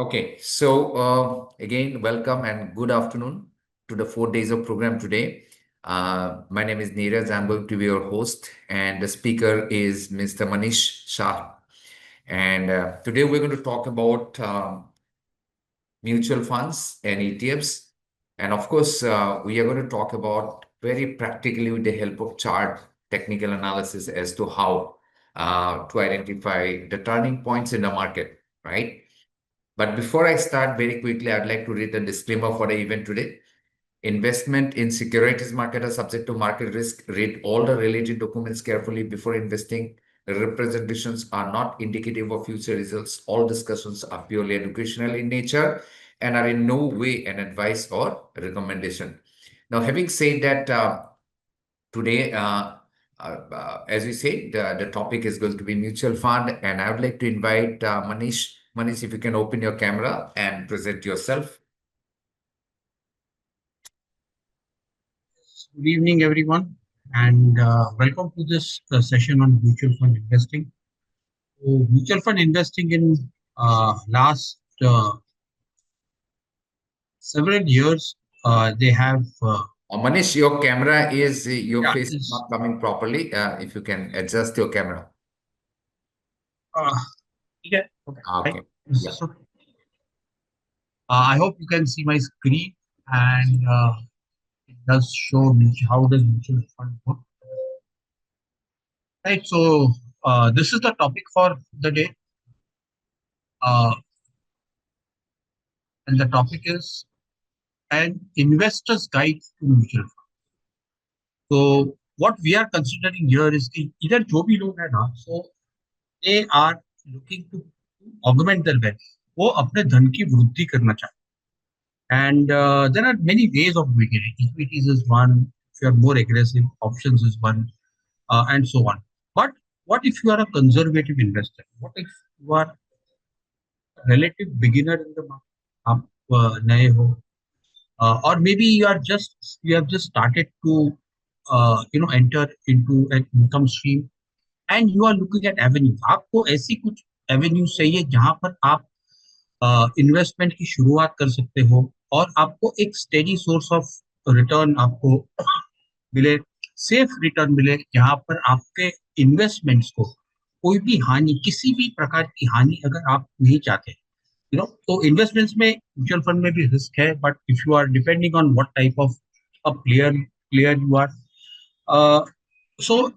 Okay, so again, welcome and good afternoon to the 4 days of program today. My name is Neeraj. I'm going to be your host, and the speaker is Mr. Manish Shah. And today we're going to talk about mutual funds and ETFs. And of course, we are going to talk about very practically with the help of chart technical analysis as to how to identify the turning points in the market, right? But before I start, very quickly, I'd like to read the disclaimer for the event today. Investment in securities market are subject to market risk. Read all the related documents carefully before investing. The representations are not indicative of future results. All discussions are purely educational in nature and are in no way an advice or recommendation. Now, having said that, today, as we say, the topic is going to be mutual fund, and I would like to invite Manish. Manish, if you can open your camera and present yourself. Good evening, everyone, and welcome to this session on mutual fund investing. So, mutual fund investing in last several years, they have Manish, your camera is, your yeah, face is not coming properly. If you can adjust your camera. uh, yeah, okay, right. Okay. Yeah. So, I hope you can see my screen, and it does show me how does mutual fund work. Right. So, this is the topic for the day, uh, and the topic is an investor's guide to mutual fund. So what we are considering here is कि इधर जो भी लोग हैं ना, so they are looking to augment their wealth. वो अपने धन की वृद्धि करना चाहते हैं. And there are many ways of doing it. Equities is one. If you are more aggressive, options is one, and so on. But what if you are a conservative investor? What if you are a relative beginner in the market? आप नए हो, or maybe you have just started to enter into an income stream and you are looking at avenues. आपको ऐसी कुछ avenues चाहिए जहां पर आप इन्वेस्टमेंट की शुरुआत कर सकते हो और आपको एक स्टेडी सोर्स ऑफ रिटर्न आपको मिले, सेफ रिटर्न मिले, जहां पर आपके इन्वेस्टमेंट्स को कोई भी हानि, किसी भी प्रकार की हानि अगर आप नहीं चाहते, तो इन्वेस्टमेंट्स में म्यूचुअल फंड में भी रिस्क है, but if you are depending on what type of a player you are, so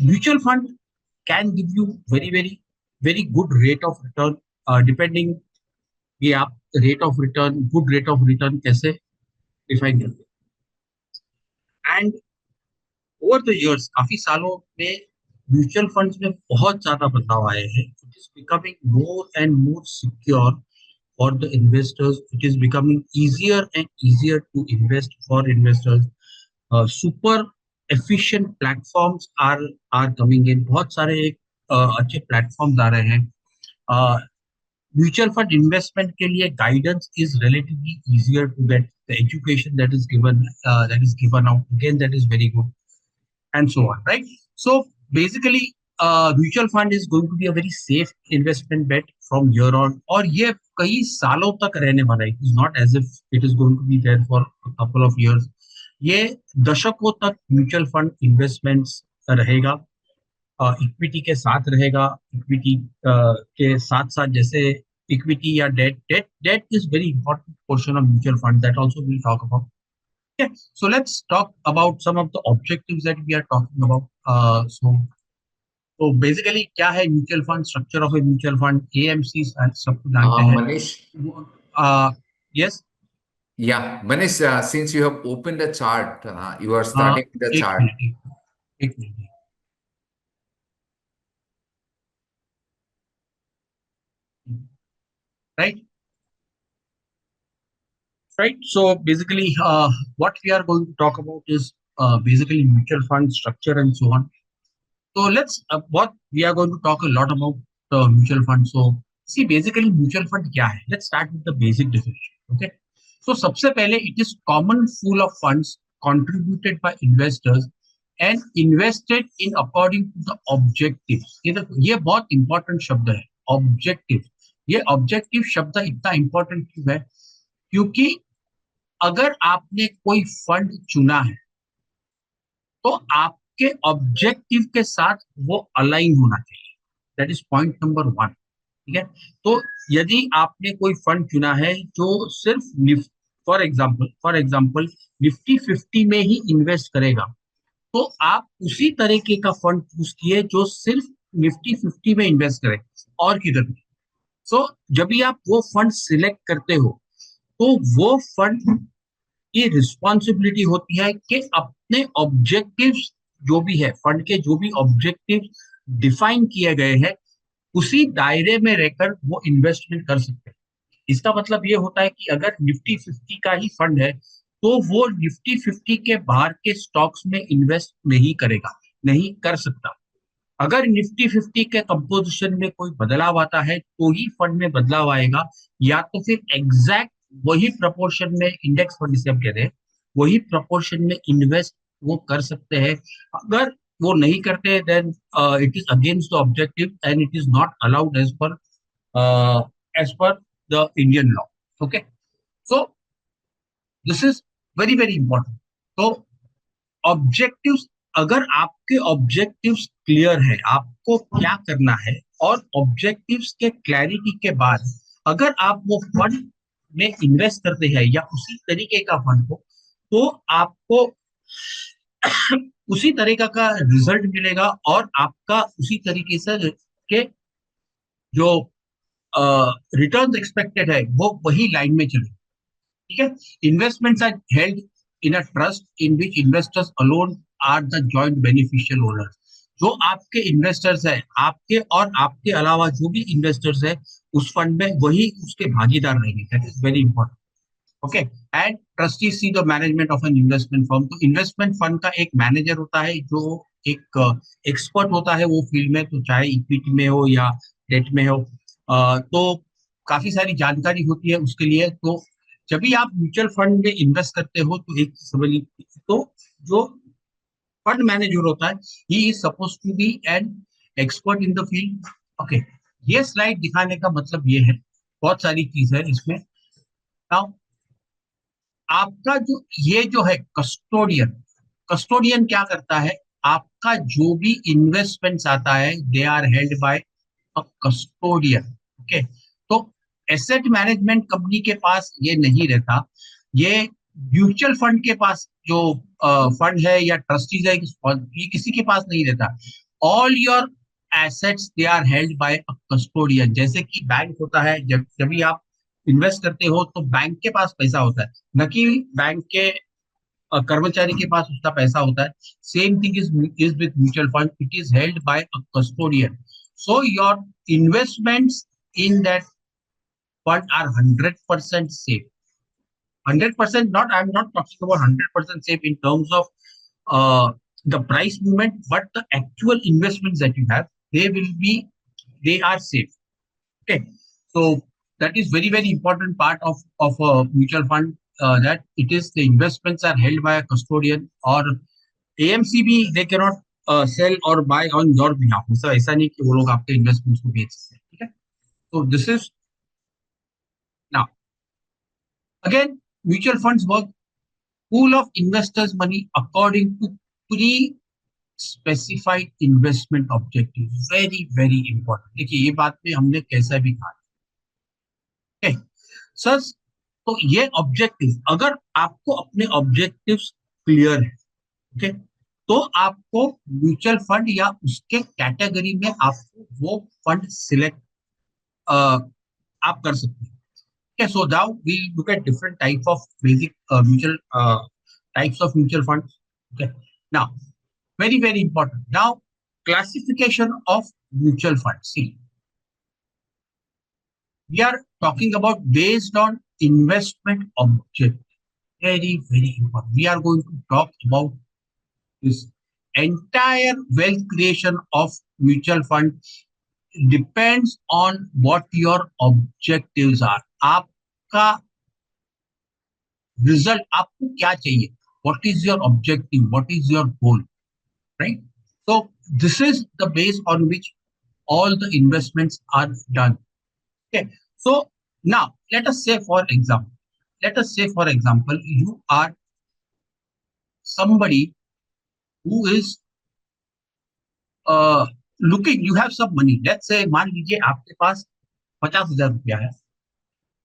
mutual fund can give you very good rate of return, depending कि आप rate of return, good rate of return कैसे define करते हैं. And over the years, काफी सालों में mutual funds में बहुत ज्यादा बदलाव आए हैं. It is becoming more and more secure for the investors. It is becoming easier and easier to invest for investors. Super efficient platforms are coming in. बहुत सारे एक अच्छे प्लेटफॉर्म्स आ रहे हैं. म्यूचुअल फंड इन्वेस्टमेंट के लिए guidance is relatively easier to get. The education that is given out, again, that is very good, and so on, right? So basically, mutual fund is going to be a very safe investment bet from here on. और ये कई सालों तक रहने वाला है. It is not as if it is going to be there for a couple of years. ये दशकों तक म्यूचुअल फंड इन्वेस्टमेंट्स रहेगा, इक्विटी के साथ रहेगा. इक्विटी के साथ साथ जैसे इक्विटी या debt is very important portion of mutual fund, that also will talk about. Yeah, so let's talk about some of the objectives that we are talking about. So basically, क्या है mutual fund, structure of a mutual fund, AMC सबको जानते हैं. Manish. Yes. Yeah, Manish, since you have opened the chart, you are starting the एक chart. Minute, एक minute, right. Right. So basically, what we are going to talk about is basically mutual fund structure and so on. So let's what we are going to talk a lot about mutual fund. So see, basically mutual fund क्या है? Let's start with the basic definition. Okay. So सबसे पहले, it is common pool of funds contributed by investors and invested in according to the objectives. ये बहुत important शब्द है, objective. ये objective शब्द इतना इंपॉर्टेंट क्यों है? क्योंकि अगर आपने कोई फंड चुना है तो आपके ऑब्जेक्टिव के साथ वो अलाइन होना चाहिए। That is point number one. ठीक है। तो यदि आपने कोई फंड चुना है जो सिर्फ फॉर एग्जाम्पल निफ्टी 50 में ही इन्वेस्ट करेगा, तो आप उसी तरीके का फंड चूज किए जो सिर्फ निफ्टी 50 में इन्वेस्ट करे, और किधर नहीं। सो जब भी आप वो फंड सिलेक्ट करते हो, तो वो फंड की रिस्पॉन्सिबिलिटी होती है कि अपने ऑब्जेक्टिव्स जो भी है, फंड के जो भी ऑब्जेक्टिव डिफाइन किए गए हैं, उसी दायरे में रहकर वो इन्वेस्टमेंट कर सकते हैं। इसका मतलब ये होता है कि अगर निफ्टी 50 का ही फंड है, तो वो निफ्टी 50 के बाहर के स्टॉक्स में इन्वेस्ट नहीं करेगा, नहीं कर सकता। अगर निफ्टी 50 के कंपोजिशन में कोई बदलाव आता है तो ही फंड में बदलाव आएगा, या तो फिर एग्जैक्ट वही प्रपोर्शन में, इंडेक्स फंड जिसे हम कहते हैं, वही प्रपोर्शन में इन्वेस्ट वो कर सकते हैं। अगर वो नहीं करते, then it is against the objective and it is not allowed as per the Indian law. Okay, so this is very very important. तो ऑब्जेक्टिव्स, अगर आपके ऑब्जेक्टिव्स क्लियर है, आपको क्या करना है, और ऑब्जेक्टिव्स के क्लैरिटी के बाद अगर आप वो फंड में इन्वेस्ट करते हैं या उसी तरीके का फंड को, तो आपको उसी तरीका का रिजल्ट मिलेगा, और आपका उसी तरीके से के जो रिटर्न एक्सपेक्टेड है वो वही लाइन में चलेगा। ठीक है। Investments are held in a trust in which investors alone are the joint beneficial owners. जो आपके इन्वेस्टर्स है, आपके और आपके अलावा जो भी इन्वेस्टर्स है उस फंड में, वही उसके भागीदार रहेंगे। That is very important. Okay. And trustee see the management of an investment firm. तो इन्वेस्टमेंट फंड का एक मैनेजर होता है जो एक एक्सपर्ट होता है वो फील्ड में, तो चाहे इक्विटी में हो या डेट में हो। तो काफी सारी जानकारी होती है उसके लिए। तो जब भी आप म्यूचुअल फंड में इन्वेस्ट करते हो, तो एक समझ, तो जो फंड मैनेजर होता है, he is suppose to be an expert in the field. Okay. ये स्लाइड दिखाने का मतलब ये है, बहुत सारी चीज है इसमें। नाउ आपका जो ये जो है कस्टोडियन, कस्टोडियन क्या करता है? आपका जो भी इन्वेस्टमेंट्स आता है, they are held by a custodian. Okay. तो एसेट मैनेजमेंट कंपनी के पास ये नहीं रहता, ये म्यूचुअल फंड के पास जो फंड है या ट्रस्टीज है, ये किसी के पास नहीं रहता। All your assets they are held by a custodian. जैसे कि बैंक होता है, जब जब भी आप इन्वेस्ट करते हो तो बैंक के पास पैसा होता है, न कि बैंक के कर्मचारी के पास उसका पैसा होता है। Same thing is with mutual fund, it is held by a custodian. So your investments in that fund are 100% safe. 100% not, I'm not talking about 100% safe in terms of the price movement, but the actual investments that you have, they will be, they are safe. Okay. So that is very, very important part of a mutual fund, that it is the investments are held by a custodian, or AMCB, they cannot sell or buy on your behalf. So ऐसा नहीं कि वो लोग आपके investments को बेच सकते हैं। ठीक है। So this is now again, mutual funds work pool of investors' money according to pre-specified investment objectives. Very, very important. देखिए ये बात में हमने कैसा भी कहा है सर। तो ये ऑब्जेक्टिव, अगर आपको अपने ऑब्जेक्टिव्स क्लियर है, ओके, तो आपको म्यूचुअल फंड या उसके कैटेगरी में आपको वो फंड सिलेक्ट आप कर सकते हैं। Okay, so now we look at different type of basic mutual types of mutual funds. Okay, now very very important. Now classification of mutual funds. See, we are talking about based on investment object. Very very important. We are going to talk about this entire wealth creation of mutual fund depends on what your objectives are. आपका result आपको क्या चाहिए, what is your objective, what is your goal, right? So this is the base on which all the investments are done. Okay. So now let us say for example, you are somebody who is looking, you have some money. Let's say मान लीजिए आपके पास 50,000 रुपया है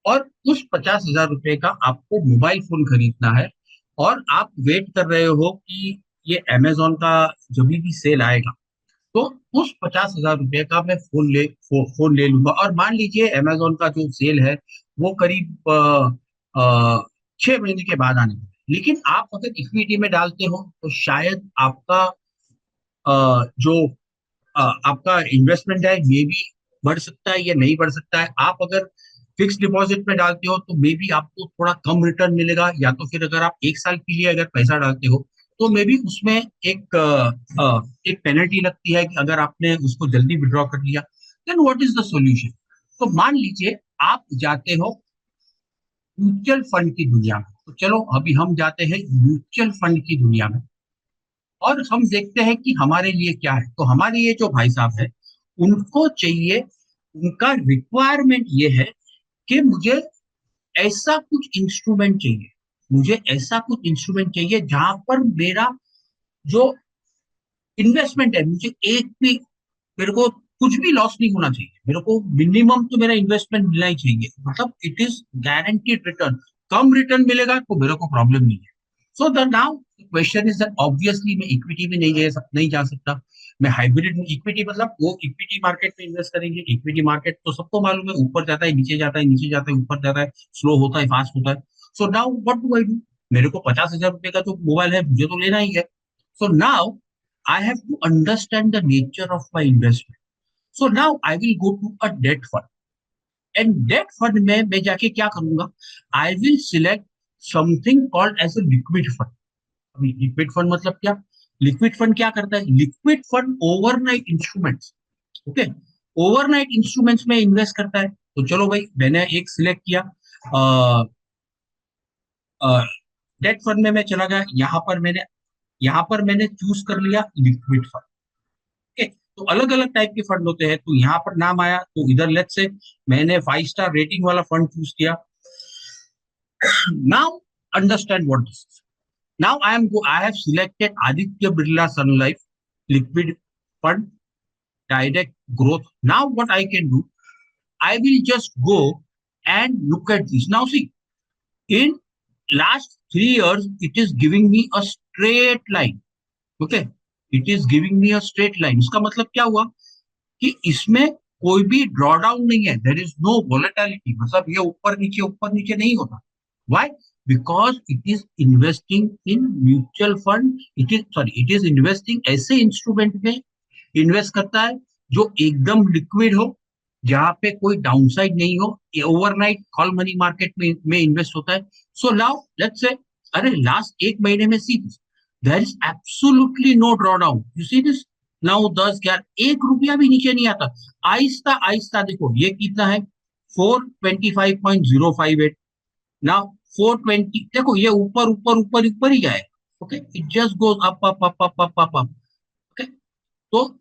और उस 50,000 रुपए का आपको मोबाइल फोन खरीदना है और आप वेट कर रहे हो कि ये अमेजोन का जब भी सेल आएगा तो उस 50,000 रुपए का मैं फोन ले लूंगा। और मान लीजिए अमेजोन का जो सेल है वो करीब 6 महीने के बाद आने वाला है। लेकिन आप अगर इक्विटी में डालते हो तो शायद आपका जो आपका इन्वेस्टमेंट है ये भी बढ़ सकता है या नहीं बढ़ सकता है। आप अगर फिक्स डिपॉजिट में डालते हो तो मे बी आपको थोड़ा कम रिटर्न मिलेगा, या तो फिर अगर आप 1 साल के लिए अगर पैसा डालते हो तो मे बी उसमें एक पेनल्टी लगती है कि अगर आपने उसको जल्दी विड्रॉ कर लिया। Then what is the solution? तो मान लीजिए आप जाते हो म्यूचुअल फंड की दुनिया में। तो चलो अभी हम जाते हैं म्यूचुअल फंड की दुनिया में और हम देखते हैं कि हमारे लिए क्या है। तो हमारे ये जो भाई साहब है उनको चाहिए, उनका रिक्वायरमेंट ये है कि ऐसा कुछ इंस्ट्रूमेंट चाहिए मुझे ऐसा कुछ इंस्ट्रूमेंट चाहिए जहां पर मेरा जो इन्वेस्टमेंट है, मुझे एक भी, मेरे को कुछ भी लॉस नहीं होना चाहिए। मेरे को मिनिमम तो मेरा इन्वेस्टमेंट मिलना ही चाहिए, मतलब it is guaranteed return. Come return मिलेगा तो मेरे को प्रॉब्लम नहीं है। So the now question is that obviously मैं इक्विटी में नहीं जा सकता। मैं हाइब्रिड में, इक्विटी मतलब वो इक्विटी मार्केट में इन्वेस्ट करेंगे। इक्विटी मार्केट तो सबको मालूम है, ऊपर जाता है नीचे जाता है, नीचे जाता है ऊपर जाता है, स्लो होता है फास्ट होता है। सो now what do I do? मेरे को 50,000 रुपए का जो मोबाइल है मुझे तो लेना ही है। So now I have to understand the nature of my investment. So now I will go to a debt fund. And debt fund में मैं जाके क्या करूंगा? I will select something called as a liquid fund. अभी liquid fund मतलब क्या? Liquid fund क्या करता है? Liquid fund overnight instruments, okay, overnight instruments में इन्वेस्ट करता है। तो चलो भाई मैंने एक सिलेक्ट किया, डेट फंड में मैं चला गया, यहाँ पर मैंने चूज कर लिया लिक्विड फंड। ओके, तो अलग अलग टाइप के फंड होते हैं। तो यहाँ पर नाम आया तो इधर लेट्स से मैंने 5 स्टार रेटिंग वाला फंड चूज किया। Now understand what this is. Now I have selected Aditya Birla Sun Life liquid fund direct growth. Now what I can do, I will just go and look at this. Now see, in last 3 years, it is giving me a straight line. Okay, it is giving me a straight line. इसका मतलब क्या हुआ कि इसमें कोई भी drawdown नहीं है, देर इज नो वोलेटिलिटी, मतलब ये ऊपर नीचे नहीं होता। Why? Because it is investing in mutual fund, it is investing ऐसे इंस्ट्रूमेंट में इन्वेस्ट करता है जो एकदम लिक्विड हो, जहां पे कोई डाउनसाइड नहीं हो। ये ओवरनाइट कॉल मनी मार्केट में इन्वेस्ट होता है। सो नाउ लेट्स से, अरे लास्ट 1 महीने में see there is absolutely no drawdown. You see this, now 10 11 1 रुपया भी नीचे नहीं आता। आहिस्ता आहिस्ता देखो ये कितना है, 425.058। नाउ 420, देखो ये ऊपर ऊपर ऊपर ऊपर ही जाएगा। Okay, it just goes up up up up up up. Okay, तो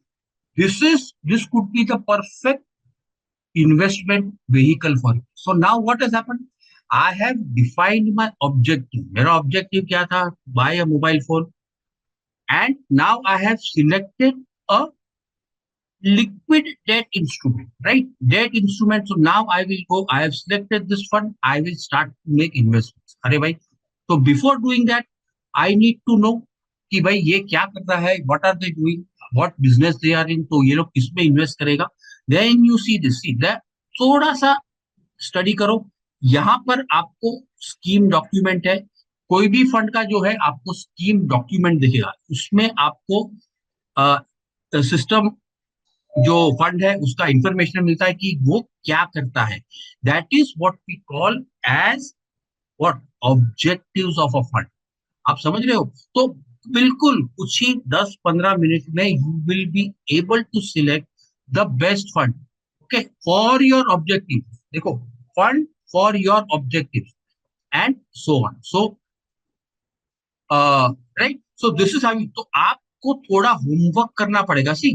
this could be the perfect investment vehicle for you. So now what has happened? I have defined my objective. मेरा objective क्या था? Buy a mobile phone. And now I have selected a liquid debt instrument, right? Debt instrument. So now I will go, I have selected this fund, I will start to make investments. अरे भाई, so before doing that, I need to know कि भाई ये क्या कर रहा है, what are they doing, what business they are in, तो ये लोग किसमें इन्वेस्ट करेगा। Then you see this, see that, थोड़ा सा स्टडी करो। यहाँ पर आपको स्कीम डॉक्यूमेंट है, कोई भी फंड का जो है आपको स्कीम डॉक्यूमेंट दिखेगा, उसमें आपको सिस्टम जो फंड है उसका इंफॉर्मेशन मिलता है कि वो क्या करता है। That is what we call as what objectives of a fund. आप समझ रहे हो? तो बिल्कुल कुछ ही 10 15 मिनट में you will be able to select the best fund, okay, for your objective. देखो, fund for your objective and so on. So right, so this is how. तो आपको थोड़ा होमवर्क करना पड़ेगा। See,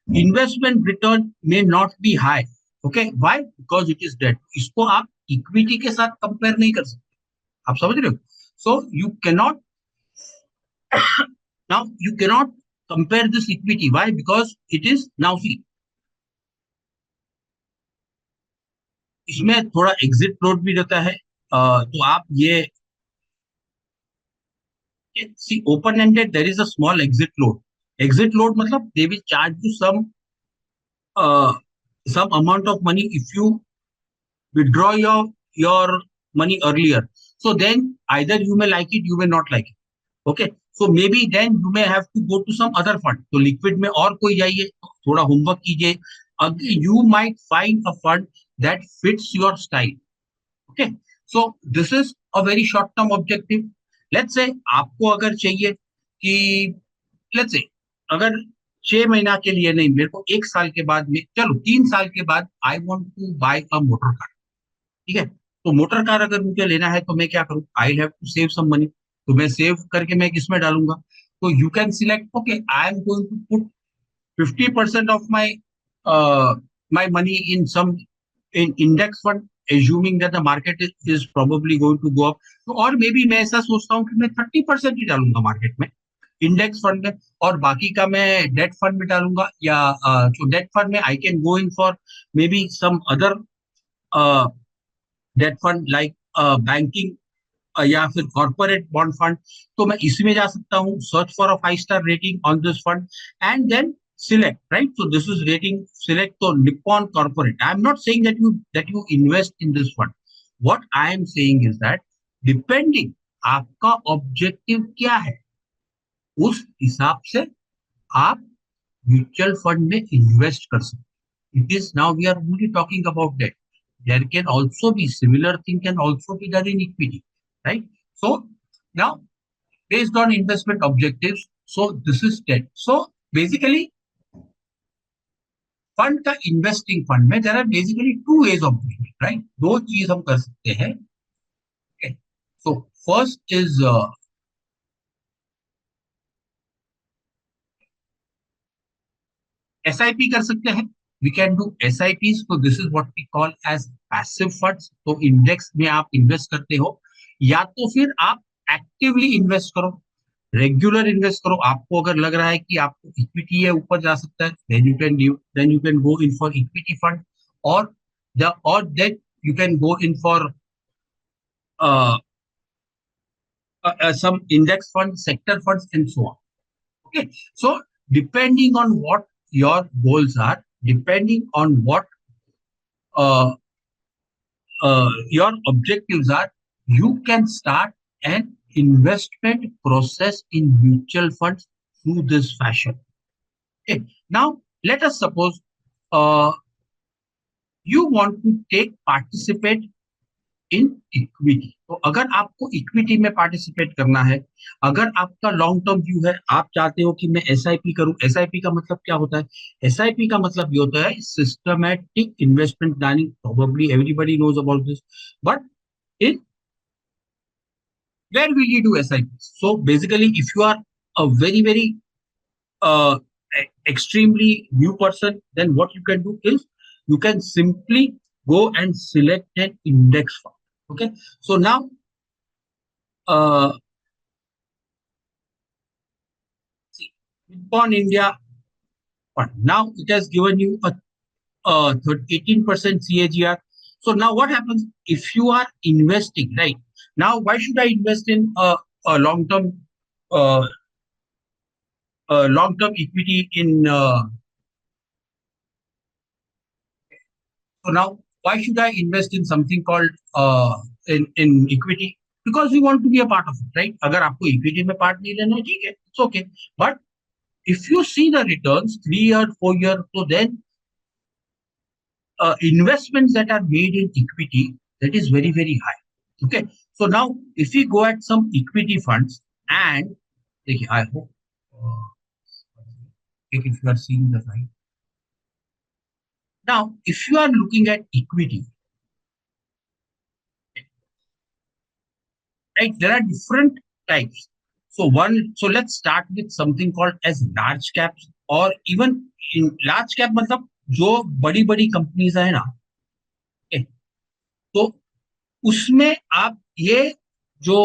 investment return may not be high, okay, why? Because it is debt. इसको आप equity के साथ कंपेयर नहीं कर सकते. आप समझ रहे हो? So you cannot, now you cannot compare this equity. Why? Because it is, now see, इसमें थोड़ा एग्जिट फ्लोट भी रहता है. तो आप ये see, open ended there is a small exit float. Exit float मतलब they will charge you some amount of money if you withdraw your money earlier. So then either you may like it, you may not like it. Okay, so maybe then you may have to go to some other fund. तो liquid में और कोई जाइए, थोड़ा homework कीजिए. You might find a fund that fits your style. Okay, so this is a very short term objective. Let's say आपको अगर चाहिए कि, let's say अगर 6 महीना के लिए नहीं, मेरे को 1 साल के बाद में, चलो 3 साल के बाद, I want to buy a motor car. ठीक है, तो मोटर कार अगर मुझे लेना है तो मैं क्या करूँ? I have to save some money. तो मैं सेव करके मैं किसमें डालूंगा? तो you can select, okay, I am going to put 50% of my money in some in index fund, assuming that the market is probably going to go up. तो और may be मैं ऐसा सोचता हूँ कि मैं 30% ही डालूंगा मार्केट में, इंडेक्स फंड में, और बाकी का मैं डेट फंड में डालूंगा. या जो डेट फंड में I can go in for maybe some other debt fund like banking या फिर कॉर्पोरेट बॉन्ड फंड. तो मैं इसमें जा सकता हूँ, search for a 5 star rating on this fund and then select, right? So this is rating, select to Nippon Corporate. I am not saying that you invest in this fund. What I am saying is that depending आपका objective क्या है, उस हिसाब से आप mutual fund में invest कर सकते. It is, now we are only talking about that. There can also be similar thing can also be done in equity, right? So now based on investment objectives, so this is that. So basically fund का, investing fund में there are basically two ways of doing it, right? दो चीज हम कर सकते हैं. So first is SIP कर सकते हैं. We can do S I P. तो this is what we call as passive funds. तो इंडेक्स में आप इन्वेस्ट करते हो, या तो फिर आप एक्टिवली इन्वेस्ट करो, रेगुलर इन्वेस्ट करो. आपको अगर लग रहा है कि आपको इक्विटी है ऊपर जा सकता है, then you can go in for equity fund, और then you can go in for some index funds, sector funds, and so on. Okay, so depending on what your goals are, depending on what uh, your objectives are, you can start an investment process in mutual funds through this fashion. Okay, now let us suppose uh, you want to take participate in equity. तो अगर आपको equity में participate करना है, अगर आपका long term view है, आप चाहते हो कि मैं एसआईपी करूं. एसआईपी का मतलब क्या होता है? एसआईपी का मतलब ये होता है systematic investment planning. Probably everybody knows about this, but in where will you do SIP? So basically if you are a very very uh, extremely new person, then what you can do is you can simply go and select an index fund. Okay, so now uh, see, Nippon India fund, now it has given you a 18% CAGR. So now what happens if you are investing, right? Now why should I invest in a uh, long term equity in so now, why should I invest in something called in equity? Because we want to be a part of it, right? अगर आपको equity में part नहीं लेना है, ठीक है, it's okay. But if you see the returns 3 year, 4 year, so then investments that are made in equity, that is very very high. Okay, so now if we go at some equity funds and देखिए, I hope if you are seeing the right. Now, if you are looking at equity, right, there are different types. So let's start with something called as large caps, or even in large cap matlab जो बड़ी बड़ी companies है ना, okay, तो उसमें आप ये जो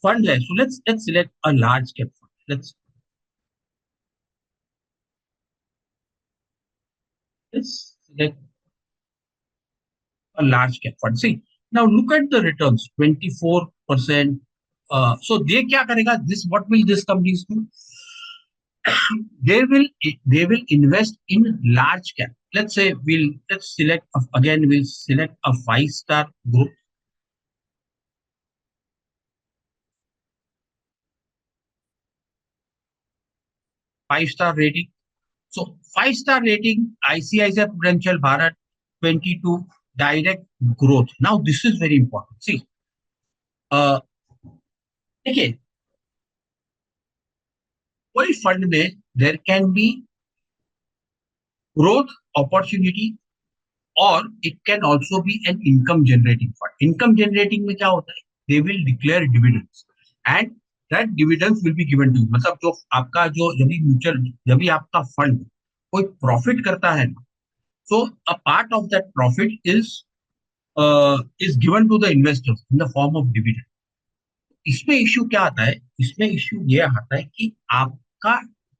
फंड है, so let's select a large cap fund, let's select a large cap fund. See, now look at the returns, 24%. So they क्या करेगा? This what will this companies do? They will they will invest in large cap. Let's say let's select again. We'll select a five-star group, five-star rating. So five-star rating, ICICI Prudential Bharat 22 direct growth. Now this is very important. See, uh, देखिए कोई fund में there can be growth opportunity or it can also be an income generating fund. Income generating में क्या होता है? They will declare dividends and that dividends will be given to you. मतलब जो आपका जो जब भी आपका फंड कोई प्रॉफिट करता है ना, so a part of that profit is given to the investors in the form of dividend. इसमें इश्यू क्या आता है? इसमें इश्यू ये आता है कि आपका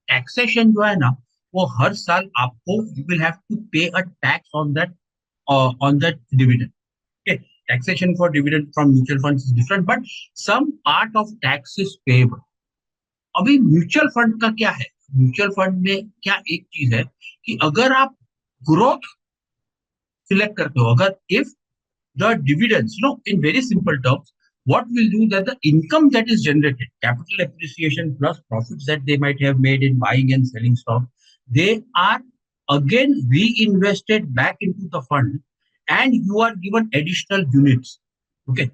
टैक्सेशन जो है ना, वो हर साल आपको यू विल हैव टू पे a tax on that dividend. Okay, taxation for dividend from mutual funds is different, but some part of tax is payable. अभी म्यूचुअल फंड का क्या है? म्यूचुअल फंड में क्या एक चीज है कि अगर आप ग्रोथ सिलेक्ट करते हो, अगर if the dividends, in very simple terms, what will do that the income that is generated, capital appreciation plus profits that they might have made in buying and selling stock, they are again reinvested back into the fund and you are given additional units. Okay.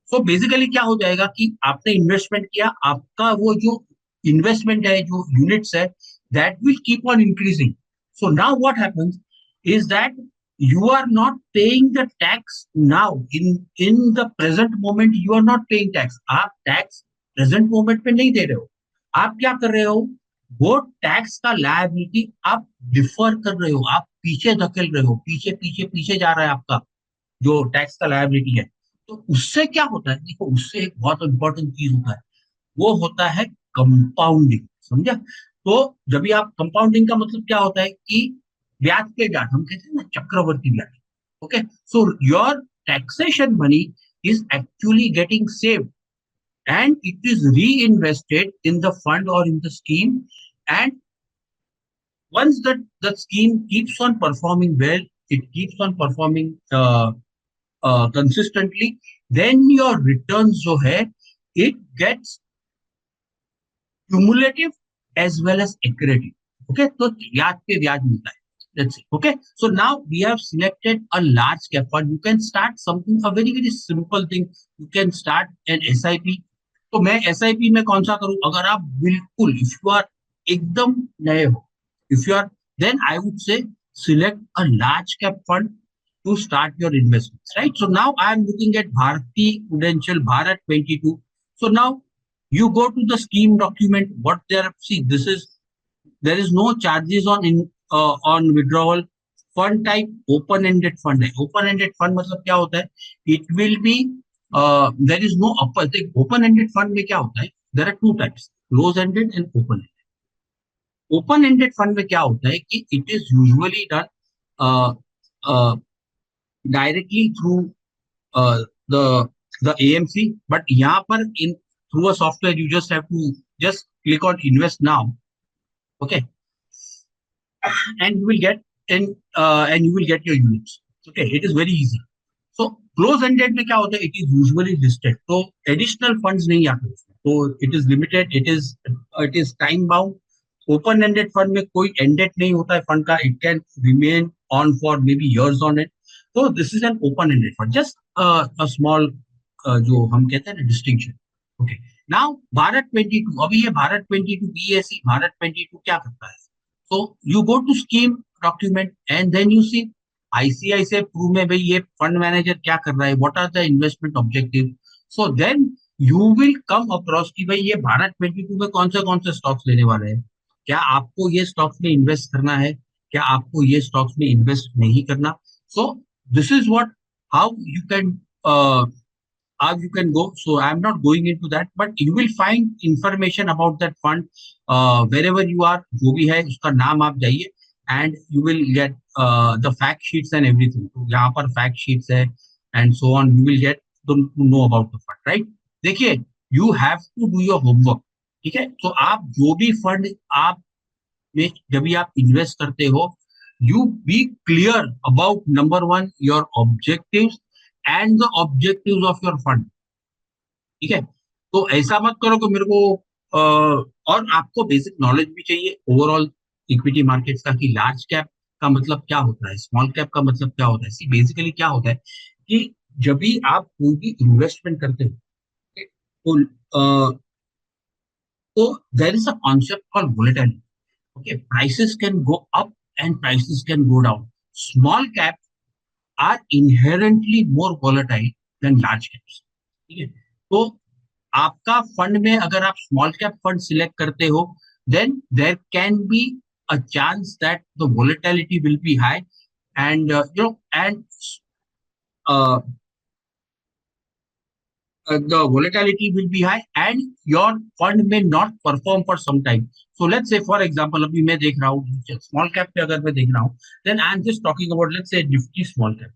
So basically क्या हो जाएगा कि आपने investment किया, आपका वो जो investment है, जो यूनिट्स है, that will keep on increasing. So now what happens is that you are not paying the tax now in the present moment. You are not paying tax. आप टैक्स प्रेजेंट मोमेंट पे नहीं दे रहे हो. आप क्या कर रहे हो? वो टैक्स का लायबिलिटी आप डिफर कर रहे हो, आप पीछे धकेल रहे हो, पीछे पीछे पीछे जा रहा है आपका जो टैक्स का लायबिलिटी है. तो उससे क्या होता है? देखो, उससे एक बहुत इंपॉर्टेंट चीज होता है, वो होता है कंपाउंडिंग. समझा? तो जब भी आप कंपाउंडिंग का मतलब क्या होता है कि ब्याज पे ब्याज, हम कहते हैं ना चक्रवर्ती ब्याज. Okay. So your taxation money is actually getting saved and it is reinvested in the fund or in the scheme, and once that the scheme keeps on performing well, it keeps on performing consistently, then your returns जो है, it gets cumulative as well as accretive. Okay, तो ब्याज पे ब्याज मिलता है. That's it. Okay, so now we have selected a large cap fund. You can start something, a very simple thing. You can start an SIP. तो मैं SIP में कौन सा करूं? अगर आप बिल्कुल, if you are एकदम नए हो, if you are, then I would say select a large cap fund to start your investments, right? So now I am looking at Bharati Prudential Bharat 22. So now you go to the scheme document. What there, see, this is, there is no charges on withdrawal. Fund type open ended fund है. Open ended fund मतलब क्या होता है? It will be there is no upper. Open ended fund में क्या होता है? There are two types, close ended and open ended. Open ended fund में क्या होता है कि it is usually done directly through the AMC, but यहाँ पर in through a software you just have to just click on invest now. Okay. And you will get and you will get your units. Okay, it is very easy. So close ended में क्या होता है? It is usually listed, तो additional funds नहीं आते उसमें. तो it is limited, it is time bound. Open ended fund में कोई end date नहीं होता है fund का, it can remain on for maybe years on it. So this is an open ended fund. Just a small जो हम कहते हैं ना distinction. Okay. Now भारत 22, अभी ये भारत 22 BSE भारत 22 क्या करता है? So you go to scheme document and then you see ICICI Pru में भाई ये फंड मैनेजर क्या कर रहा है, what are the investment objective. So then you will come across कि भाई ये भारत 22 में कौन से स्टॉक्स लेने वाले हैं, क्या आपको ये स्टॉक्स में इन्वेस्ट करना है, क्या आपको ये स्टॉक्स में इन्वेस्ट नहीं करना? सो this is what how you can how you can go. So I'm not going into that, but you will find information about that fund wherever you are. जो भी है उसका नाम आप जाइए and you will get the fact sheets and everything. तो यहाँ पर fact sheets है and so on. You will get to know about the fund, right? देखिए, you have to do your homework. ठीक है, तो आप जो भी फंड आप में जब भी आप इन्वेस्ट करते हो, you be clear about number one your objectives and the objectives of your fund. ठीक है, तो ऐसा मत करो कि मेरे को और आपको बेसिक नॉलेज भी चाहिए ओवरऑल इक्विटी मार्केट्स का, कि लार्ज कैप का मतलब क्या होता है, स्मॉल कैप का मतलब क्या होता है। सी बेसिकली क्या होता है कि जब भी आप कोई भी इन्वेस्टमेंट करते हो, okay, तो there is a concept called volatility. Okay, prices can go up and prices can go down. Small cap are inherently more volatile than large caps. ठीक है, तो आपका फंड में अगर आप स्मॉल कैप फंड सिलेक्ट करते हो, then there can be a chance that the volatility will be high and and uh, the volatility will be high and your fund may not perform for some time. So let's say for example, अभी मैं देख रहा हूँ small cap पे, अगर मैं देख रहा हूँ, then I'm just talking about let's say Nifty small cap.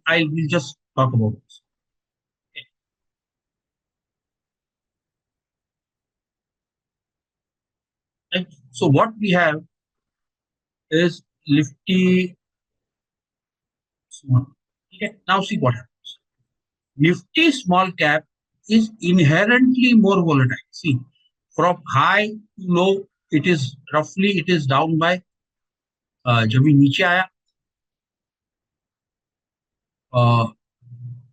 I will just talk about this. Right? So what we have is Nifty small. Okay, now see what happens. Nifty small cap is inherently more volatile. See, from high to low, it is roughly it is down by जब ये नीचे आया, uh,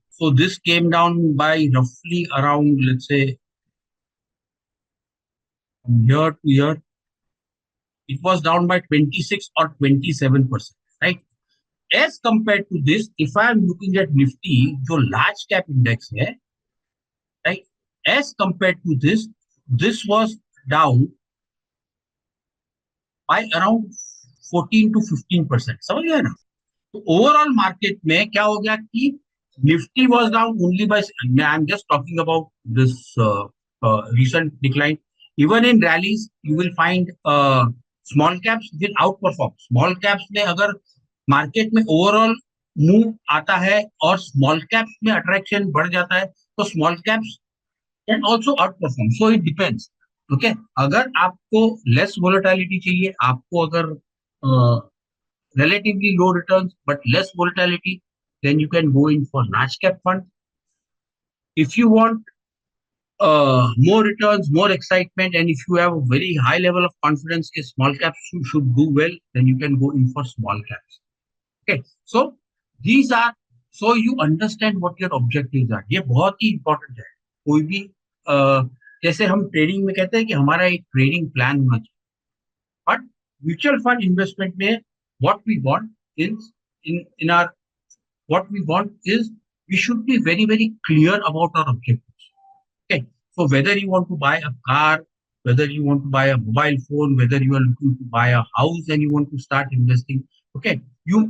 so this came down by roughly around, let's say, from here to here, it was down by 26 or 27%, right? As compared to this, if I am looking at Nifty, जो large cap index है, right? As compared to this was down by around 14 to 15%. समझ गए ना? तो overall market में क्या हो गया कि Nifty was down only by, I am just talking about this recent decline. Even in rallies you will find small caps will outperform small caps में। अगर मार्केट में ओवरऑल मूव आता है और स्मॉल कैप्स में अट्रैक्शन बढ़ जाता है, तो small caps can also out perform. So it depends. Okay, अगर आपको लेस वोलेटिलिटी चाहिए, आपको अगर relatively low returns but less volatility, then you can go in for large cap fund. If you want more returns, more excitement, and if you have a very high level of confidence that small caps should do well, then you can go in for small caps. Okay, so these are, so you understand what your objectives are. ये बहुत ही important है। कोई भी जैसे हम trading में कहते हैं कि हमारा एक ट्रेडिंग प्लान होना चाहिए, बट म्यूचुअल फंड इन्वेस्टमेंट में what we want is in our what we want is we should be very very clear about our objectives. Okay, so whether you want to buy a car, whether you want to buy a mobile phone, whether you are looking to buy a house and you want to start investing, okay, you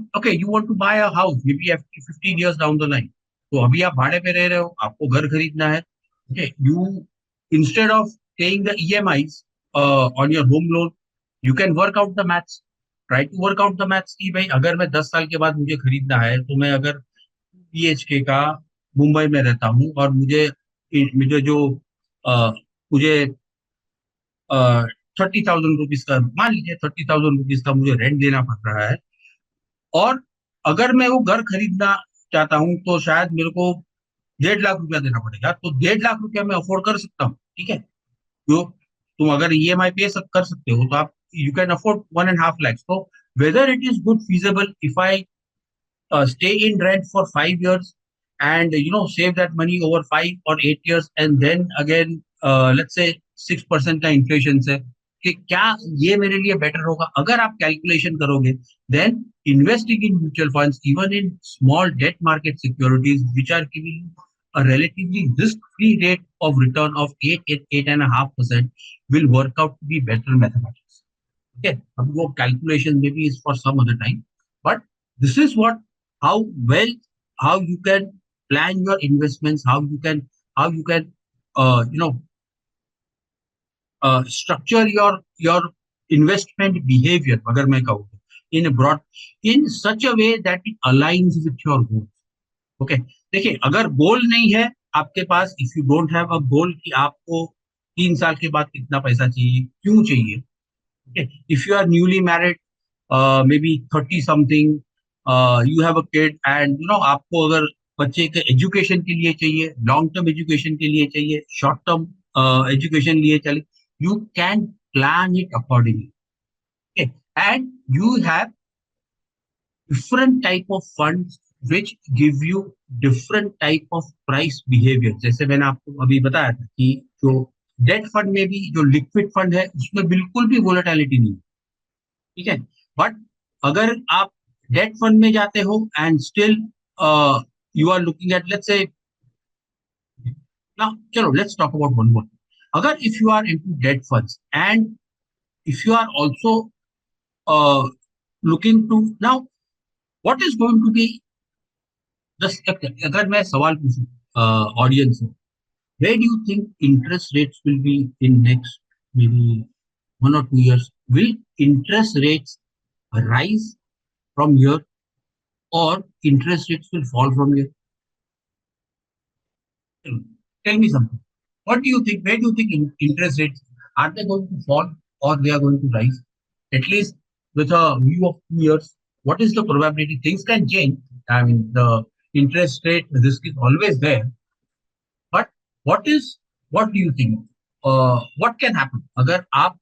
want to buy a house maybe after 15 years down the line, तो अभी आप भाड़े पे रह रहे हो, आपको घर खरीदना है, okay, you instead of paying the EMIs on your home loan, you can work out the maths. Try to work out the maths की भाई अगर मैं 10 साल के बाद मुझे खरीदना है, तो मैं अगर BHK का मुंबई में रहता हूँ और मुझे जो अ, मुझे 30,000 रुपीज का, मान लीजिए 30,000 रुपीज का मुझे रेंट देना पड़ रहा है, और अगर मैं वो घर खरीदना चाहता हूँ तो शायद मेरे को 1.5 लाख रुपया देना पड़ेगा, तो 1.5 लाख रुपया मैं अफोर्ड कर सकता हूँ। ठीक है, जो तुम अगर EMI कर सकते हो तो आप यू कैन अफोर्ड 1.5 lakhs। तो whether it is good feasible if I stay in rent for 5 years and save that money over 5 or 8 years, and then again let's say 6% का इन्फ्लेशन से, कि क्या ये मेरे लिए बेटर होगा? अगर आप कैलकुलेशन करोगे, then investing in mutual funds even in small debt market securities which are giving a relatively risk-free rate of return of 8 and a half percent will work out to be better mathematics. Okay, अब वो calculation maybe is for some other time, but this is what how well how you can plan your investments, how you can uh, you know structure your investment behavior. अगर मैं कहूँ तो, in a broad in such a way that it aligns with your goals. Okay, देखिए अगर goal नहीं है आपके पास, if you don't have a goal कि आपको 3 साल के बाद कितना पैसा चाहिए, क्यों चाहिए, okay, if you are newly married, may be 30 something, you have a kid and you know आपको अगर बच्चे के एजुकेशन के लिए चाहिए, लॉन्ग टर्म एजुकेशन के लिए चाहिए, शॉर्ट टर्म एजुकेशन लिए चाहिए, you can plan it accordingly. Okay. And you have different type of funds which give you different type of price behavior. जैसे मैंने आपको अभी बताया था कि जो डेट फंड में भी जो लिक्विड फंड है उसमें बिल्कुल भी वोलेटिलिटी नहीं है, ठीक है, बट अगर आप डेट फंड में जाते हो and still you are looking at let's say now चलो let's talk about one more thing. अगर if you are into debt funds and if you are also uh, looking to now what is going to be just अगर मैं सवाल पूछूं audience से, where do you think interest rates will be in next maybe 1 or 2 years? Will interest rates rise from here or interest rates will fall from here? Tell me something. What do you think? Where do you think interest rates are they going to fall or they are going to rise? At least with a view of 2 years, what is the probability? Things can change. I mean, the interest rate risk is always there. But what is what do you think? What can happen? अगर आप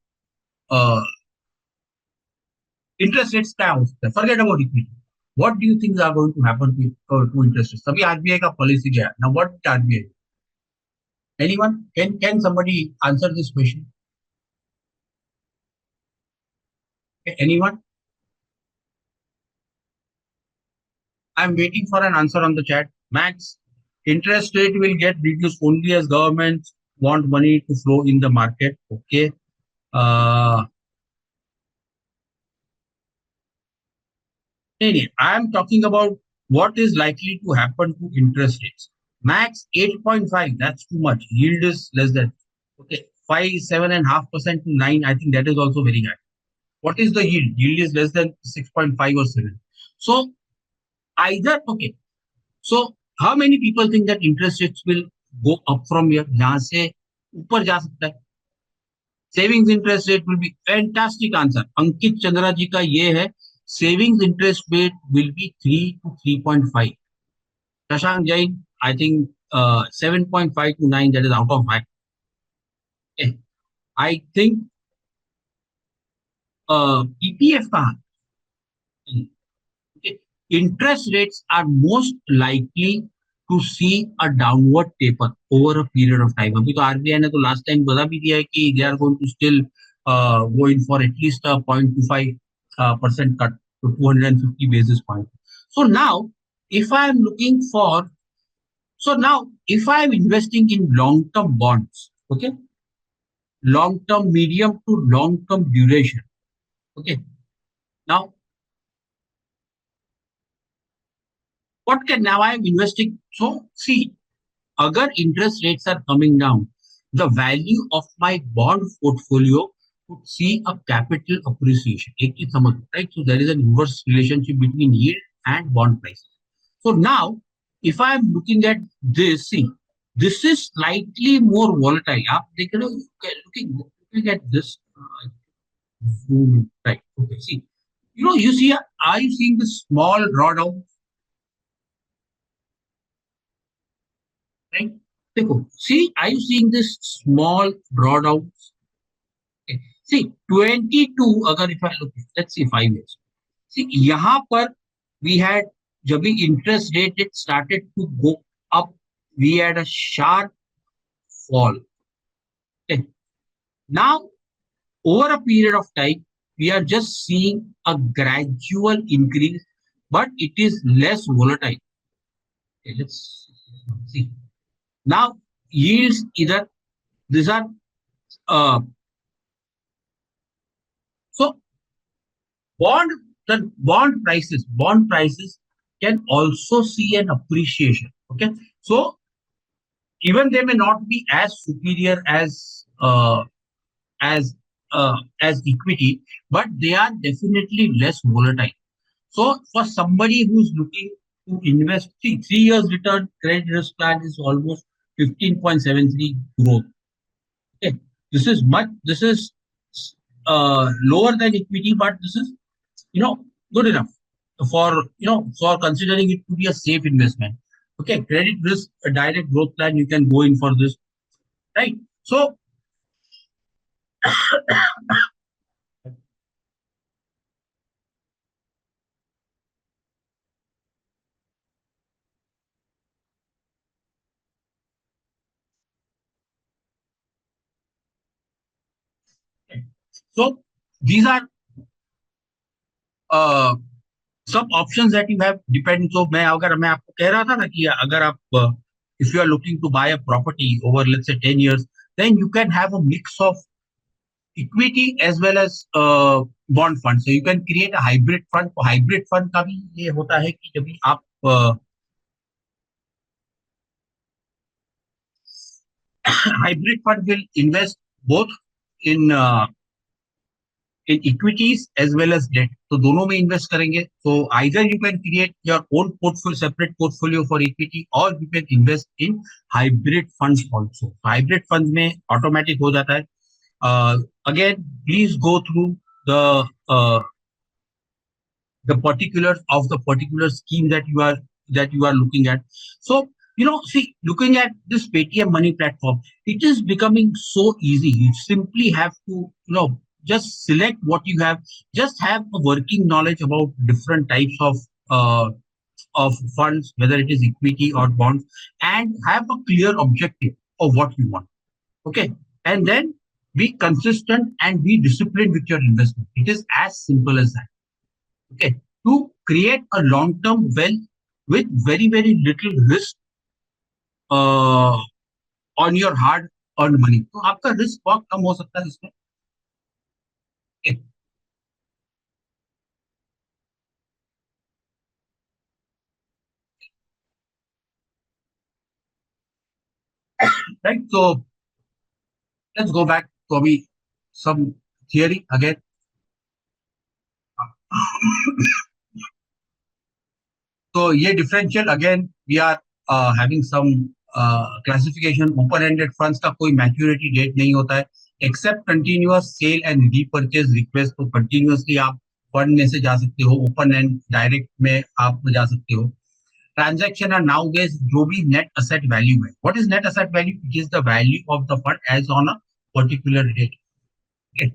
interest rates क्या हो सकता है? Forget about equity. What do you think are going to happen to interest rates? अभी RBI का policy क्या है? Now what RBI? Anyone? Can somebody answer this question? Anyone? I'm waiting for an answer on the chat. Max, interest rate will get reduced only as governments want money to flow in the market. Okay. Uh, I am talking about what is likely to happen to interest rates. Max 8.5, that's too much. Yield is less than. Okay. 5, 7.5% to 9, I think that is also very high. What is the yield? Yield is less than 6.5 or 7. So either, okay. So how many people think that interest rates will go up from here? जहां से ऊपर जा सकता है. Savings interest rate will be fantastic answer. अंकित चंद्रा जी का ये है, savings interest rate will be 3 to 3.5. Shashank Jain, I think 7.5 to 9, that is out of whack. Okay. I think ETF कहाँ? Okay. Interest rates are most likely to see a downward taper over a period of time. अभी तो RBI ने तो last time बता भी दिया है कि they are going to still go in for at least a 0.25% cut to 250 basis points. So now, if I am looking for, so now if I am investing in long-term bonds, okay, long-term, medium to long-term duration, okay. Now, what can now I am investing? So see, agar interest rates are coming down, the value of my bond portfolio would see a capital appreciation. एक चीज समझ, right? So there is an inverse relationship between yield and bond prices. So now, if I am looking at this, see, this is slightly more volatile. आप देख रहे हो, looking at this, right? Okay, see, you see, are you seeing the small drawdown, right? देखो, see, are you seeing this small drawdown? Okay. See, 22, अगर if I look, let's see 5 years. See, यहाँ पर we had, जब भी interest rate it started to go up, we had a sharp fall. Okay. Now, over a period of time, we are just seeing a gradual increase, but it is less volatile. Okay, let's see. Now, yields either these are uh, so bond bond prices can also see an appreciation. Okay, so even they may not be as superior as as equity, but they are definitely less volatile. So for somebody who's looking to invest, see, 3 years return credit risk plan is almost 15.73 growth. Okay, this is lower than equity, but this is, you know, good enough for, for considering it to be a safe investment. Okay, credit risk, a direct growth plan, you can go in for this, right? So so these are uh, सब options that you have depend. तो मैं आपको कह रहा था ना कि अगर आप if you are looking to buy a property over let's say 10 years, then you can have a mix of equity as well as bond fund. So you can create a hybrid fund. तो hybrid fund का भी ये होता है कि जब भी आप hybrid fund will invest both in equities as well as debt. तो दोनों में इन्वेस्ट करेंगे. So either you can create your own portfolio, separate portfolio for equity, or you can invest in hybrid funds also. So hybrid funds में automatic हो जाता है. Again, please go through the uh, the particulars of the particular scheme that you are looking at. So, see, looking at this Paytm money platform, it is becoming so easy. You simply have to, just select what you have, just have a working knowledge about different types uh, of funds, whether it is equity or bonds, and have a clear objective of what you want. Okay, and then be consistent and be disciplined with your investment. It is as simple as that. Okay, to create a long term wealth with very very little risk uh, on your hard earned money. तो आपका risk बहुत कम हो सकता है इसमें. Right. So let's go back to अभी some theory again. तो ये differential again we are having some classification. Open ended funds का कोई मैच्योरिटी डेट नहीं होता है, except continuous sale and repurchase request. तो कंटिन्यूअसली आप फंड में से जा सकते हो, ओपन एंड डायरेक्ट में आप जा सकते हो. Transaction are nowadays जो भी net asset value है. What is net asset value? It is the value of the fund as on a particular date. Okay.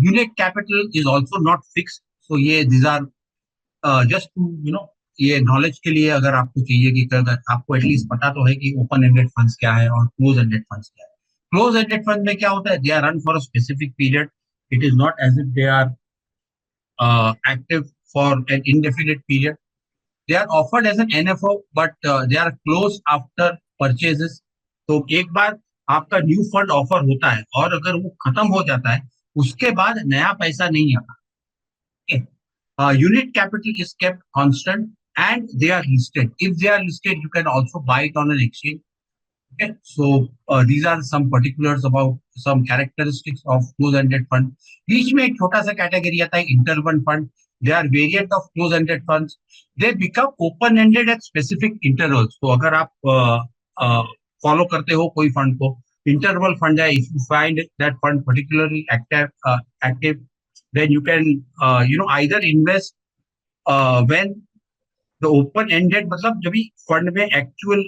Unit capital is also not fixed. So ये these are just to ये knowledge के लिए अगर आपको चाहिए कि अगर आपको एटलीस्ट पता तो है कि ओपन एंडेड फंड्स क्या है और क्लोज एंडेड फंड्स क्या है. क्लोज एंडेड फंड में क्या होता है? They are run for a specific period. It is not as if they are active for an indefinite period. They are offered as an NFO, but they are closed after purchases. तो एक बार आपका new fund offer होता है और अगर वो खत्म हो जाता है, उसके बाद नया पैसा नहीं आता. Okay. Unit capital is kept constant and they are listed. If they are listed, you can also buy it on an exchange. Okay, so these are some particulars about some characteristics of close-ended fund. बीच में एक छोटा सा category आता है interval fund. They are variant of close-ended funds. They become open-ended at specific intervals. तो अगर आप follow करते हो कोई fund को, interval fund है. If you find that fund particularly active, then you can either invest when the open-ended, मतलब जब भी फंड में एक्चुअल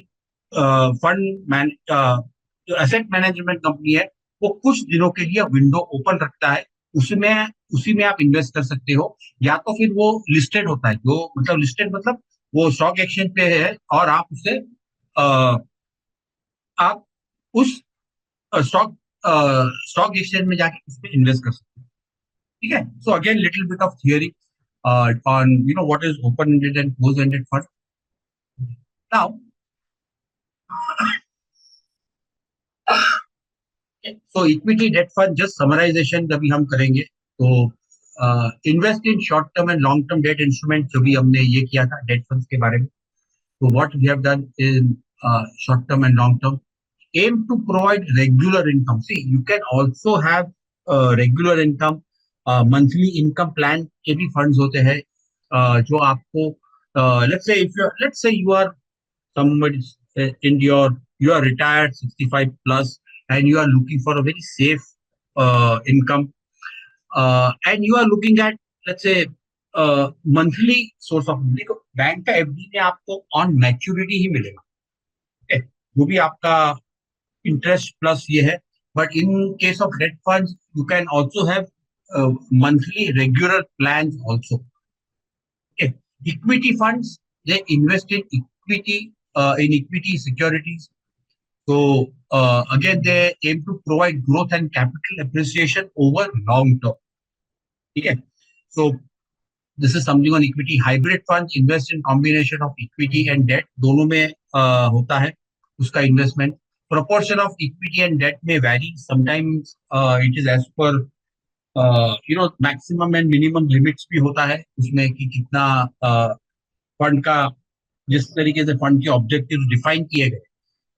फंड मैन जो एसेट मैनेजमेंट कंपनी है वो कुछ दिनों के लिए विंडो ओपन रखता है, उसमें उसी में आप इन्वेस्ट कर सकते हो. या तो फिर वो लिस्टेड होता है, जो मतलब लिस्टेड मतलब वो स्टॉक एक्सचेंज पे है और आप उसे आप उस स्टॉक स्टॉक एक्सचेंज में जाके उस पर इन्वेस्ट कर सकते हो. ठीक है. So again little bit of theory on what is open-ended and closed-ended fund. Now, so equity debt fund just summarization अभी हम करेंगे. तो invest in short term and long term debt instrument, जो भी हमने ये किया था डेट फंड्स के बारे में. तो what we have done in short term and long term, aim to provide regular income. See, you can also have regular income. Monthly income plan के भी funds होते हैं, जो आपको, let's say you are somebody in your, you are retired 65 plus, and you are looking for a very safe income, and you are looking at, let's say, monthly source of, देखो bank का FD में आपको on maturity ही मिलेगा. ठीक है, जो भी आपका interest plus ये है. But in case of debt funds, you can also have monthly regular plans also. Okay. Equity funds, they invest in equity securities. So again, they aim to provide growth and capital appreciation over long term. Okay. So this is something on equity. Hybrid funds invest in combination of equity and debt. दोनों में होता है उसका investment. Proportion of equity and debt may vary. Sometimes it is as per maximum and minimum limits भी होता है उसमें, कि कितना फंड का, जिस तरीके से फंड के ऑब्जेक्टिव डिफाइन किए गए.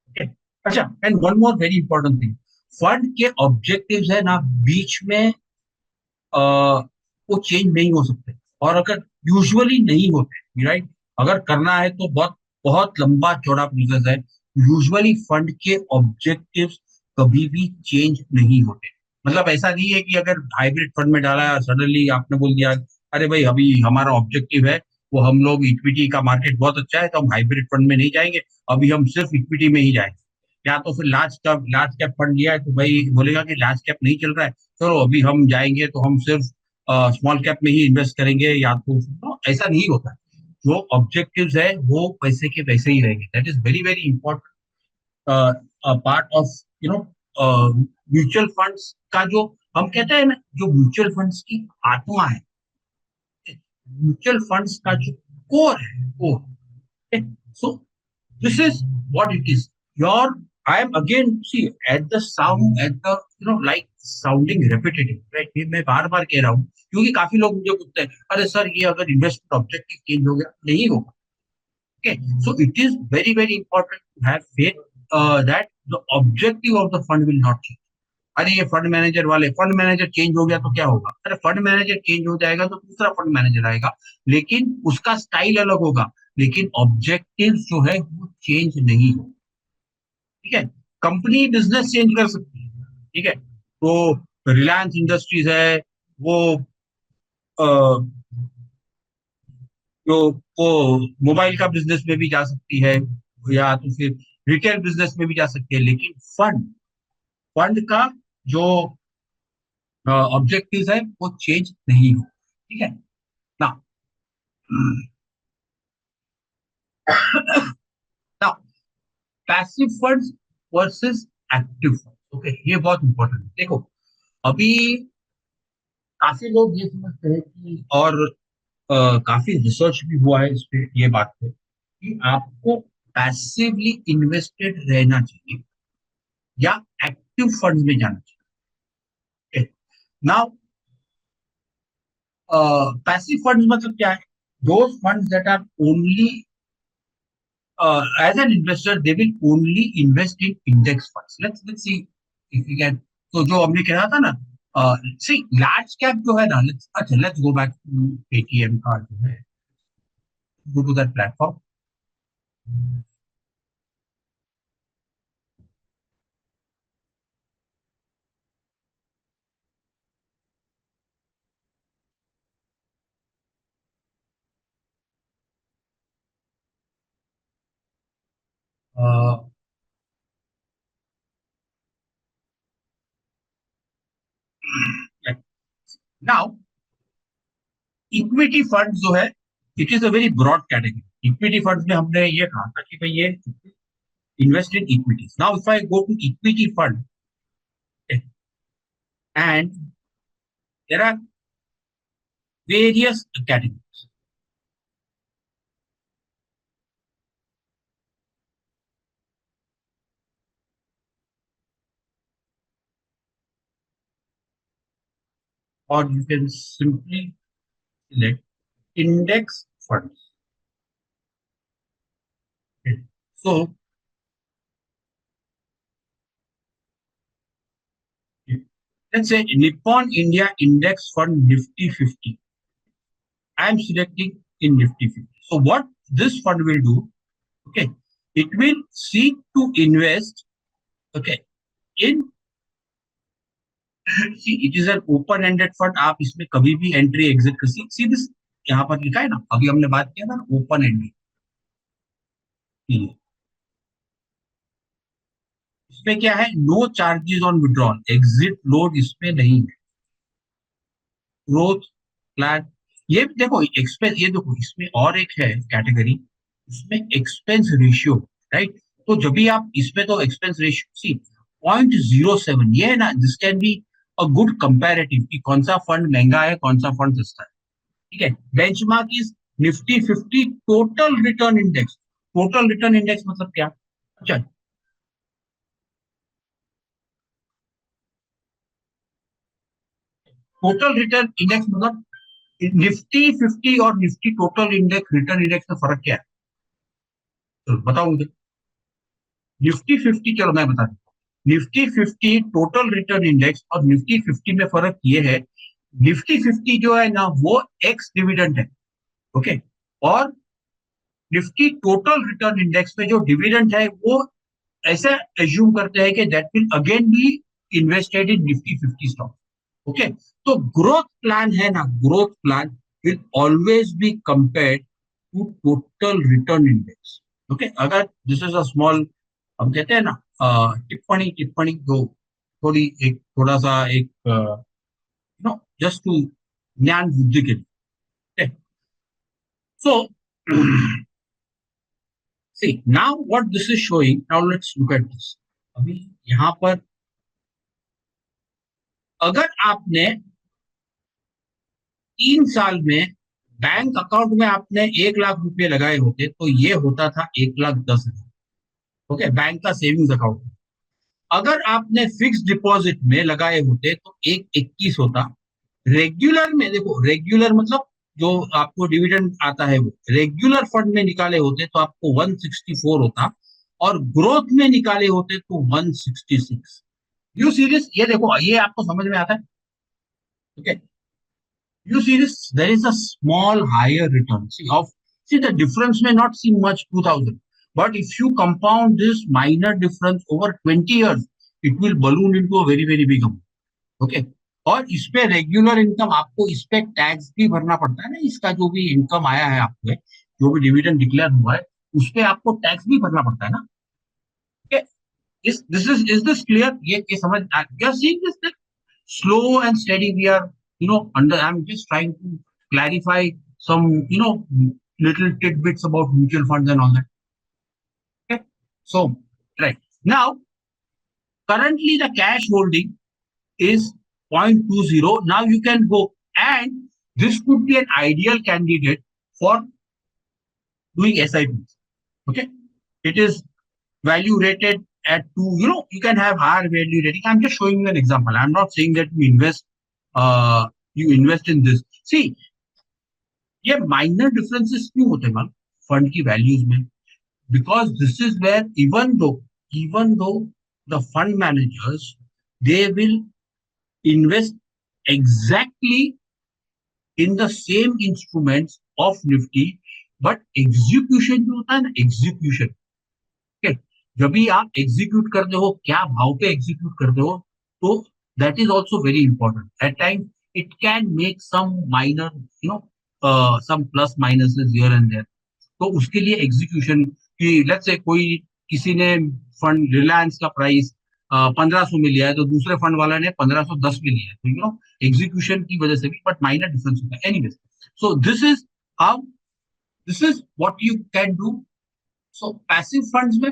Okay? अच्छा, and one more very important thing, fund के ऑब्जेक्टिव्स है ना, बीच में वो चेंज नहीं हो सकते, और अगर यूजुअली नहीं होते, राइट, अगर करना है तो बहुत बहुत लंबा चौड़ा प्रोसेस है. यूजुअली फंड के ऑब्जेक्टिव्स कभी भी चेंज नहीं होते. मतलब ऐसा नहीं है कि अगर हाइब्रिड फंड में डाला है सडनली आपने बोल दिया अरे भाई अभी हमारा ऑब्जेक्टिव है वो हम लोग इक्विटी का मार्केट बहुत अच्छा है तो हम हाइब्रिड फंड में नहीं जाएंगे, अभी हम सिर्फ इक्विटी में ही जाएंगे. या तो फिर लार्ज कैप फंड लिया है तो भाई बोलेगा कि लार्ज कैप नहीं चल रहा है, चलो अभी हम जाएंगे तो हम सिर्फ स्मॉल कैप में ही इन्वेस्ट करेंगे, या तो ऐसा नहीं होता है. जो ऑब्जेक्टिव्स है वो पैसे के वैसे ही रहेंगे. That is very very important part of mutual funds का, जो हम कहते हैं ना, जो म्यूचुअल फंड्स की आत्मा है, म्यूचुअल फंड्स का जो कोर है, core. So this is what it is. Your, I am again, see, at the sound, at the, like sounding repetitive, right? ये मैं बार बार कह रहा हूँ क्योंकि काफी लोग मुझे पूछते हैं अरे सर ये अगर इन्वेस्टमेंट ऑब्जेक्टिव चेंज हो गया, नहीं होगा. Okay, so it is very very important to have faith that the objective of the fund will not change. अरे ये फंड मैनेजर वाले, फंड मैनेजर चेंज हो गया तो क्या होगा, अरे फंड मैनेजर चेंज हो जाएगा तो दूसरा फंड मैनेजर आएगा, लेकिन उसका स्टाइल अलग होगा, लेकिन ऑब्जेक्टिव जो है वो चेंज नहीं होगा. ठीक है, कंपनी बिजनेस चेंज कर सकती है. ठीक है, तो रिलायंस इंडस्ट्रीज है, वो अ, जो वो मोबाइल का बिजनेस में भी जा सकती है, या तो फिर रिटेल बिजनेस में भी जा सकती है, लेकिन फंड फंड का जो ऑब्जेक्टिव है वो चेंज नहीं हो. ठीक है ना. Now passive funds versus active funds. Okay, ये बहुत इंपॉर्टेंट है. देखो, अभी काफी लोग ये समझते हैं कि, और काफी रिसर्च भी हुआ है इस पे, ये बात पे, कि आपको पैसिवली इन्वेस्टेड रहना चाहिए या एक्टिव फंड में जाना चाहिए. नाउ पैसिव फंड्स मतलब क्या है, those funds that are only, as an investor they will only invest in index funds. Let's see if we can. तो जो हमने कहा था ना, see large cap जो है ना, let's go back to Paytm का जो है, go to that platform. uh, now equity fund जो है, it is a very broad category. Equity fund में हमने ये कहा था कि भाई ये invest in equities. Now if I go to equity fund and there are various categories. or you can simply select index funds. Okay. So let's say Nippon India Index Fund Nifty 50. I am selecting in Nifty 50. So what this fund will do, okay, it will seek to invest, okay, in see it is an open ended fund. आप इसमें कभी भी entry exit कर see this यहाँ पर लिखा है ना, अभी हमने बात किया था ओपन एंडेड, इसमें क्या है, no charges on withdrawal, exit load इसमें नहीं है, ग्रोथ प्लान, ये देखो एक्सपेंस, ये देखो इसमें और एक है कैटेगरी, इसमें एक्सपेंस रेशियो, राइट। तो जब भी आप इसमें तो एक्सपेंस रेशियो सी 0.07, ये है ना, this can be a good comparative कि कौन सा फंड महंगा है कौन सा फंड सस्ता है, ठीक है। Benchmark is Nifty 50 total return index. Total return index मतलब क्या, अच्छा, टोटल रिटर्न इंडेक्स मतलब निफ्टी 50 और Nifty total index return index में फर्क क्या है, तो बताओ मुझे। निफ्टी 50, चलो मैं बता दूं, निफ्टी 50 टोटल रिटर्न इंडेक्स और निफ्टी 50 में फर्क ये है, निफ्टी 50 जो है ना वो एक्स डिविडेंड है, ओके, और निफ्टी टोटल रिटर्न इंडेक्स में जो डिविडेंड है वो ऐसे एज्यूम करते हैं कि that will again be invested in Nifty 50 stock, okay. तो ग्रोथ प्लान है ना, growth plan will always be compared to total return index, okay. अगर दिस इज अ स्मॉल, हम कहते हैं ना टिप्पणी, टिप्पणी दो, थोड़ी एक थोड़ा सा एक नो जस्ट टू ज्ञान बुद्धि के लिए, सो see now what this is showing, now let's look at this। अभी यहाँ पर अगर आपने 3 साल में बैंक अकाउंट में आपने 1 लाख रुपए लगाए होते तो ये होता था 1,10,000, ओके, बैंक का सेविंग्स अकाउंट। अगर आपने फिक्स डिपॉजिट में लगाए होते तो 1,21 होता। रेगुलर में देखो, रेगुलर मतलब जो आपको डिविडेंड आता है वो रेगुलर फंड में निकाले होते तो आपको 164 होता, और ग्रोथ में निकाले होते तो 166। यू सीरीज, ये देखो ये आपको समझ में आता है, okay. You see this, there is a small higher return. See the difference may not seem much, 2000, but if you compound this minor difference over 20 years, it will balloon into a very very big amount. Okay. और इस पे regular income, आपको इस पे tax भी भरना पड़ता है ना, इसका जो भी इनकम आया है आपको, जो भी डिविडेंड डिक्लेयर हुआ है उस पे आपको टैक्स भी भरना पड़ता है ना। Okay? Is this clear? ये समझ, you are seeing this thing? Slow and steady we are, under, I'm just trying to clarify some, little tidbits about mutual funds and all that, okay. So right now currently the cash holding is 0.20, now you can go, and this could be an ideal candidate for doing SIPs, okay. It is value rated at 2, you can have higher value rating. I'm just showing you an example, I'm not saying that you invest in this, see, ये minor differences क्यों होते हैं ma'am fund की values में, because this is where even though the fund managers they will invest exactly in the same instruments of Nifty, but execution जो होता है ना, एग्जीक्यूशन, ठीक, जब भी आप एग्जीक्यूट करते हो क्या भाव पे एग्जीक्यूट करते हो, तो that is also very important at time, it can make some minor, some plus minuses here and there. तो उसके लिए एग्जीक्यूशन की, लेट्स से कोई किसी ने फंड रिलायंस का प्राइस 1,500 में लिया है तो दूसरे फंड वाला ने 1,510 में लिया है, तो एग्जीक्यूशन की वजह से भी, बट माइनर डिफरेंस होता है anyways. So how this is what you can do. So passive funds में,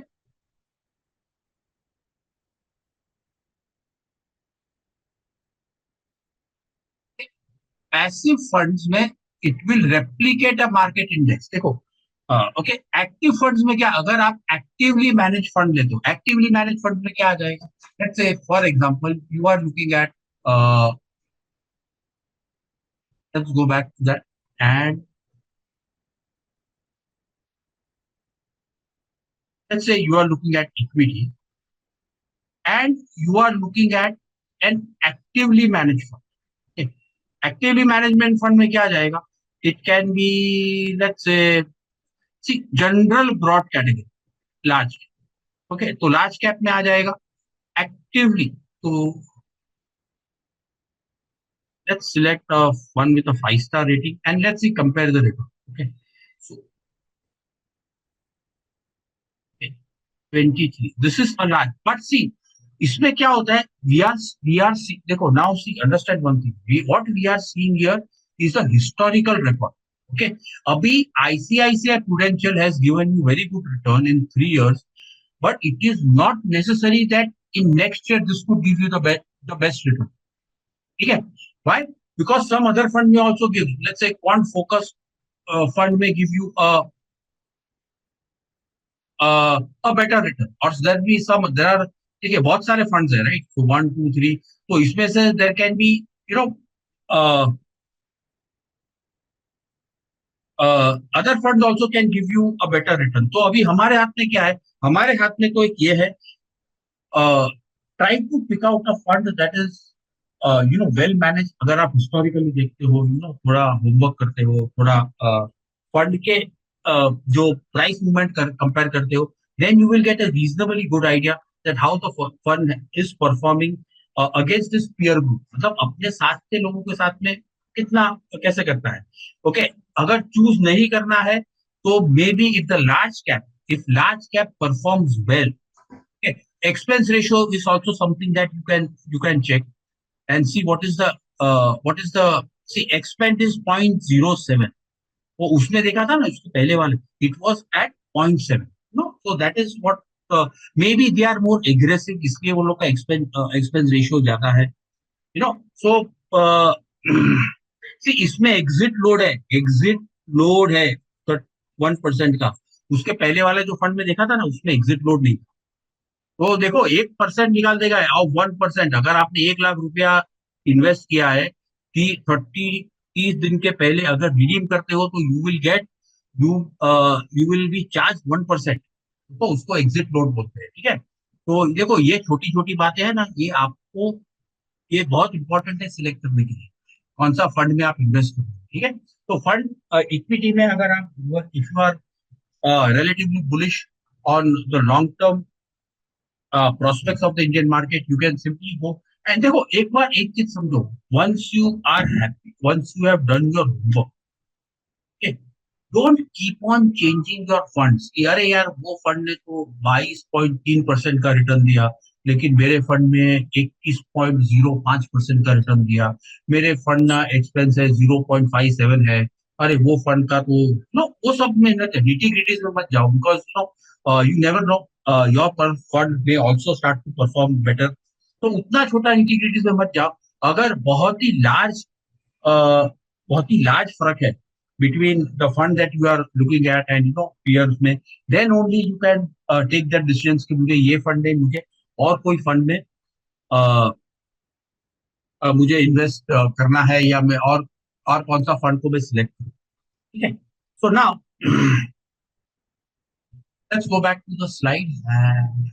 पैसिव फंड्स में it will replicate a market index, देखो, ओके। एक्टिव फंड्स में क्या, अगर आप एक्टिवली मैनेज फंड लेते हो, एक्टिवली मैनेज फंड में क्या आ जाएगा, let's say for example you are looking at let's go back to that. And let's say you are looking at equity and you are looking at an actively managed fund. Okay. Actively management fund में क्या आ जाएगा? It can be, let's say, see, general broad category, large cap. Okay, तो large cap में आ जाएगा actively. तो let's select a one with a 5-star rating and let's see compare the return. Okay, so okay, 23. This is a large, but see, इसमें क्या होता है? We are देखो now see understand one thing. What we are seeing here is a historical record. Okay, अभी ICICI Prudential has given you very good return in 3 years, but it is not necessary that in next year this could give you the best return. ठीक है? Why? Because some other fund may also give. Let's say quant focus fund may give you a better return, or there are ठीक है बहुत सारे funds है, right? So 1, 2, 3. तो इसमें से there can be you know uh, other funds also can give you a better return. तो अभी हमारे हाथ में क्या है? हमारे हाथ में तो एक ये है, try to pick out a fund that is well managed. अगर आप historically देखते हो, थोड़ा homework करते हो, थोड़ा fund के जो price movement compare करते हो, then you will get a reasonably good idea that how the fund is performing against this peer group. मतलब अपने साथ के लोगों के साथ में कितना कैसे करता है. ओके, अगर चूज नहीं करना है तो may B if large cap performs well. Okay. Expense ratio is also something that you can check and see what is the see expense is 0.07. वो उसमें देखा था ना उसके पहले वाले it was at 0.7. No, so that is what maybe they are more aggressive इसलिए वो लोग का expense ratio ज्यादा है. So uh, see इसमें एग्जिट लोड है तो 1% का. उसके पहले वाले जो फंड में देखा था ना उसमें एग्जिट लोड नहीं. तो देखो 1% निकाल देगा और 1%. अगर आपने 1 लाख रुपया इन्वेस्ट किया है कि 30 दिन के पहले अगर रिडीम करते हो तो you you will B charge 1%. तो उसको एग्जिट लोड बोलते हैं. ठीक है, तो देखो ये छोटी छोटी बातें हैं ना, ये बहुत इंपॉर्टेंट है सिलेक्ट करने के लिए कौन सा फंड में आप इन्वेस्ट करोगे. ठीक है, तो फंड इक्विटी में अगर आप if you are relatively bullish on the long term prospects of the Indian market, you can simply go. And देखो एक बार एक चीज समझो, once you are happy, once you have done your homework, okay, don't keep on changing your funds. अरे यार वो fund ने तो 22.3% का रिटर्न दिया लेकिन मेरे फंड में 21.05% का रिटर्न दिया. मेरे फंड ना एक्सपेंस है 0.57 है. अरे वो फंड का तो नो वो सब में निटी ग्रिटीज में मत जाओ because you never know your fund में also start to perform better. तो उतना छोटा निटी ग्रिटीज में मत जाओ. अगर बहुत ही लार्ज फर्क है between the fund that you are looking at and peers में, then only you can take that decisions कि मुझे ये फंड है, मुझे और कोई फंड में मुझे इन्वेस्ट करना है या मैं और कौन सा फंड को मैं सिलेक्ट करूँ. ठीक है, so now let's go back to the slide and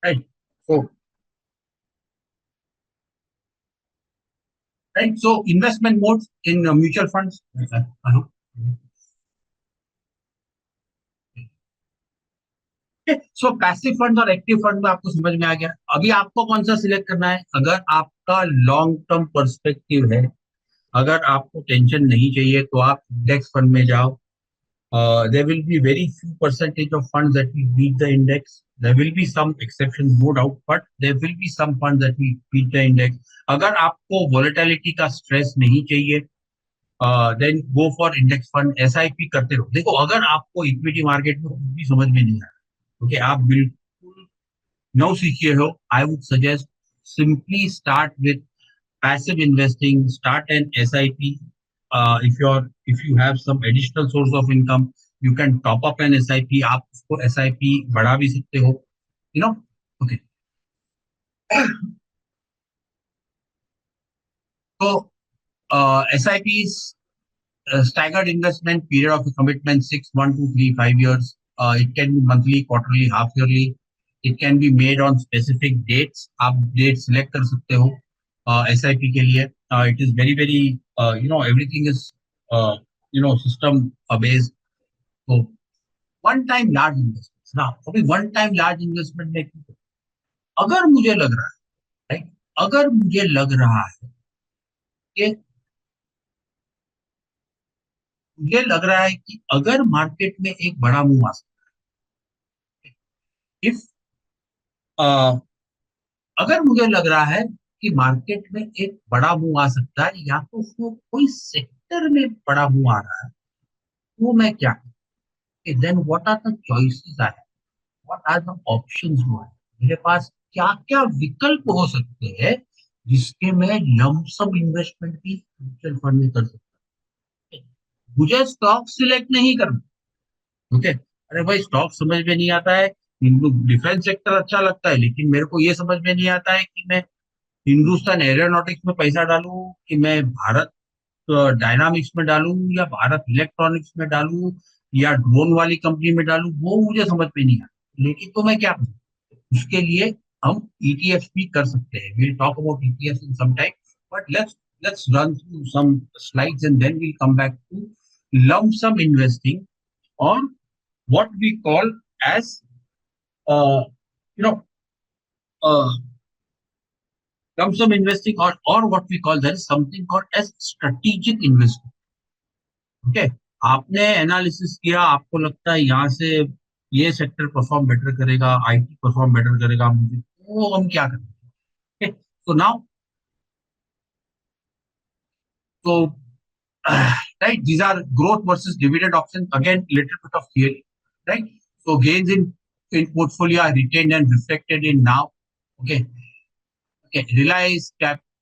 right. So investment modes in mutual funds. I hope. So passive fund और एक्टिव फंड में आपको समझ में आ गया. अभी आपको कौन सा सिलेक्ट करना है? अगर आपका लॉन्ग टर्म पर्सपेक्टिव है, अगर आपको टेंशन नहीं चाहिए तो आप इंडेक्स फंड में जाओ. There will be very few percentage of funds that will beat the index. There will be some exceptions, no doubt, but there will be some funds that will beat the index. अगर आपको volatility का stress नहीं चाहिए, then go for index fund, SIP करते रहो। देखो, अगर आपको इक्विटी मार्केट में कुछ भी समझ में नहीं आ रहा, ओके, आप बिल्कुल नौ सीखे हो, I would suggest simply start with passive investing, start an SIP. If you have some additional source of income, you can top up an SIP. आप उसको SIP बढ़ा भी सकते हो, you know. Okay. So SIPs, staggered investment period of commitment, 6, 1, 2, 3, 5 years. It can be monthly, quarterly, half yearly. It can be made on specific dates. आप date select कर सकते हो SIP के लिए. It is very very everything is system based. So one time large investment. ना अभी one time large investment में अगर मुझे लग रहा है, right? अगर मुझे लग रहा है कि मुझे लग रहा है कि अगर मार्केट में एक बड़ा मूव आ सकता है, इफ अगर मुझे लग रहा है कि मार्केट में एक बड़ा मूव आ सकता है, या तो उसको कोई सेक्टर में बड़ा मूव आ रहा है, वो मैं क्या करूं? Then what are the choices I have, what are the options जो है मेरे पास, क्या क्या विकल्प हो सकते हैं जिसके मैं लमसम इन्वेस्टमेंट भी म्यूचुअल फंड में कर सकता हूं। मुझे स्टॉक सिलेक्ट नहीं करना, ओके, अरे भाई स्टॉक समझ में नहीं आता है, डिफेंस सेक्टर अच्छा लगता है, लेकिन मेरे को ये समझ में नहीं आता है कि मैं हिंदुस्तान एरोनॉटिक्स में पैसा डालूं कि मैं भारत डायनामिक्स में डालूं या भारत इलेक्ट्रॉनिक्स में डालूं या ड्रोन वाली कंपनी में डालूं, वो मुझे समझ में नहीं आता। लेकिन तो मैं क्या करूं, उसके लिए हम ईटीएफ भी कर सकते हैं। we'll talk about ETFs in some time, but let's run through some slides and then we'll come back to lump sum investing on what we call as uh, you know uh, lump sum investing, or what we call, there is something called as strategic investing. Okay, आपने analysis किया, आपको लगता है यहाँ से ये sector perform better करेगा, IT perform better करेगा, मुझे तो हम क्या करें? तो नाउ, तो right, these are growth versus dividend options, again little bit of theory, right? So gains in portfolio are retained and reflected in now. Okay, okay, realize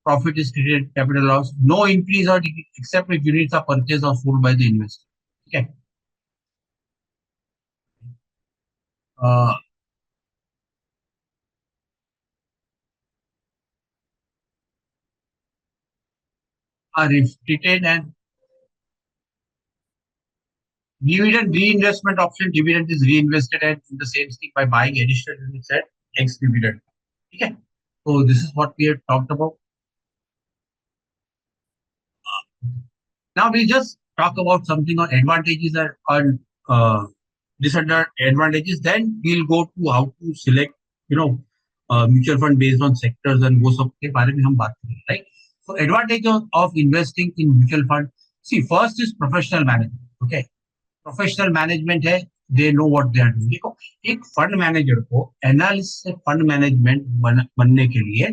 profit is created, capital loss, no increase or decrease except if units are purchased or sold by the investor. Okay, uh, are retained and dividend reinvestment option, dividend is reinvested and in the same thing by buying additional units at X dividend. Okay, so this is what we have talked about. Now we'll just talk about something on advantages and disadvantages. Then we'll go to how to select, mutual fund based on sectors and वो सब के बारे में हम बात करेंगे, right? So advantage of investing in mutual fund. See, first is professional management. Okay, professional management है, they know what they are doing. देखो, एक फंड मैनेजर को एनालिस्ट से फंड मैनेजमेंट बनने के लिए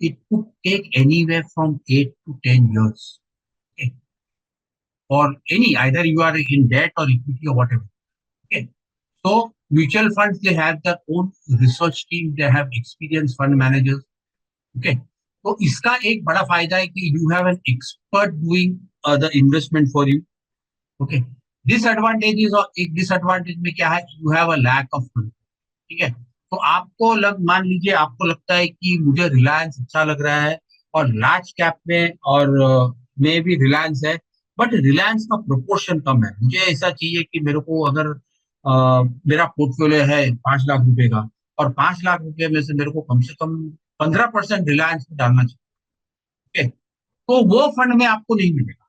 it could take anywhere from 8 to 10 years or any, either you are in debt or equity or whatever. Okay, so mutual funds, they have their own research team, they have experienced fund managers. Okay, तो इसका एक बड़ा फायदा है कि you have an expert doing the investment for you. Okay, disadvantages, और एक disadvantage में क्या है, you have a lack of, ठीक है। तो आपको मान लीजिए आपको लगता है कि मुझे रिलायंस अच्छा लग रहा है और लार्ज कैप में, और में भी रिलायंस है, बट रिलायंस का प्रोपोर्शन कम है। मुझे ऐसा चाहिए कि मेरे को अगर मेरा पोर्टफोलियो है 5 लाख रुपए का, और 5 लाख रुपए में से मेरे को कम से कम 15% रिलायंस में डालना चाहिए, तो वो फंड में आपको नहीं मिलेगा।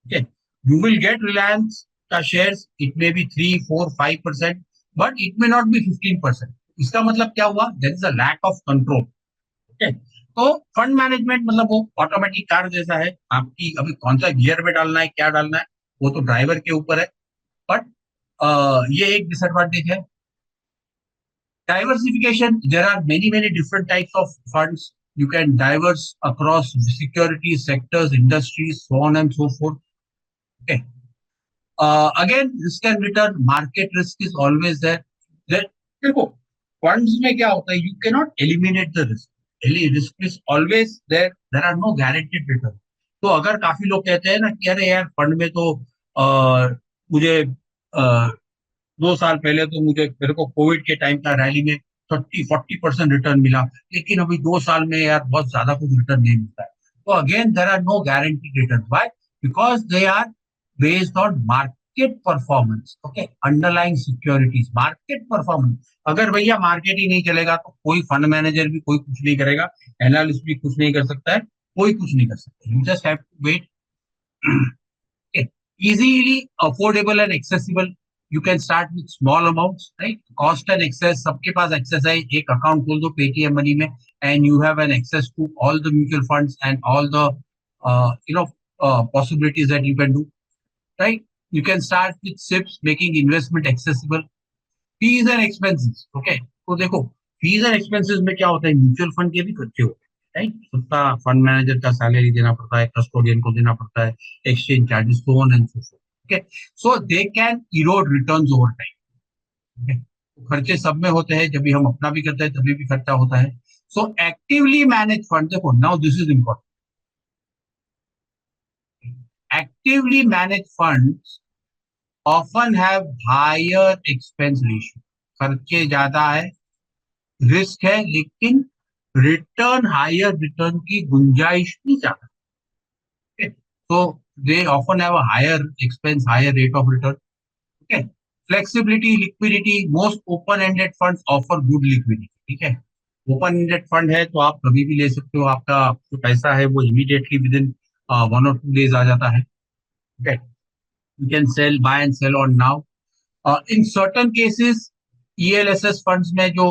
Okay, you will get Reliance का shares, it may be 3, 4, 5%, but it may not be 15%. इसका मतलब क्या हुआ? There is a lack of control. Okay, तो फंड मैनेजमेंट मतलब वो ऑटोमेटिक कार जैसा है, आपकी अभी कौन सा गियर में डालना है, क्या डालना है, वो तो ड्राइवर के ऊपर है। बट ये एक डिसएडवांटेज है। Diversification, there are many different types of funds. You can diverse across securities, sectors, industries, so on and so forth. Okay. Again, risk and return, market risk is always there. There, देखो, funds में क्या होता है? You cannot eliminate the risk. Risk is always there. There are no guaranteed return. तो अगर काफी लोग कहते हैं ना कि अरे यार फंड में तो मुझे 2 साल पहले तो मुझे मेरे को कोविड के टाइम का रैली में 30-40% रिटर्न मिला, लेकिन अभी 2 साल में यार बहुत ज्यादा कुछ रिटर्न नहीं मिलता है। तो again there are no guarantee return. Why? Because they are based on market performance. Okay, underlying securities, market performance. अगर भैया मार्केट ही नहीं चलेगा तो कोई फंड मैनेजर भी कोई कुछ नहीं करेगा, एनालिस्ट भी कुछ नहीं कर सकता है, कोई कुछ नहीं कर सकता। You just have to wait. Okay. Easily affordable and accessible. You can start with small amounts, right? Cost and access. सबके पास access है, एक account खोल दो Paytm money में, and you have an access to all the mutual funds and all the possibilities that you can do, right? You can start with SIPs, making investment accessible. Fees and expenses. Okay, तो देखो, fees and expenses में क्या होता है? Mutual fund के भी खर्चे होते हैं, राइट? सबका फंड मैनेजर का सैलरी देना पड़ता है, कस्टोडियन को देना पड़ता है, exchange charges, so on and so fourth. Okay, so they can Erode returns over time. खर्चे सब में होते हैं, जब भी हम अपना भी करते हैं तभी भी खर्चा होता है। सो एक्टिवली मैनेज फंड, देखो now this is important. Actively manage funds often have higher expense ratio. खर्चे ज्यादा है, रिस्क है, लेकिन रिटर्न, हायर रिटर्न की गुंजाइश भी ज्यादा है। तो they often have a higher expense, higher rate of return. ठीक है। Flexibility, liquidity, most open ended funds offer good liquidity. ठीक है, ओपन एंडेड फंड है तो आप कभी भी ले सकते हो, आपका जो पैसा है वो immediately within 1 or 2 days आ जाता है। ठीक है, you can sell, buy and sell on now. In certain cases ELSS funds में जो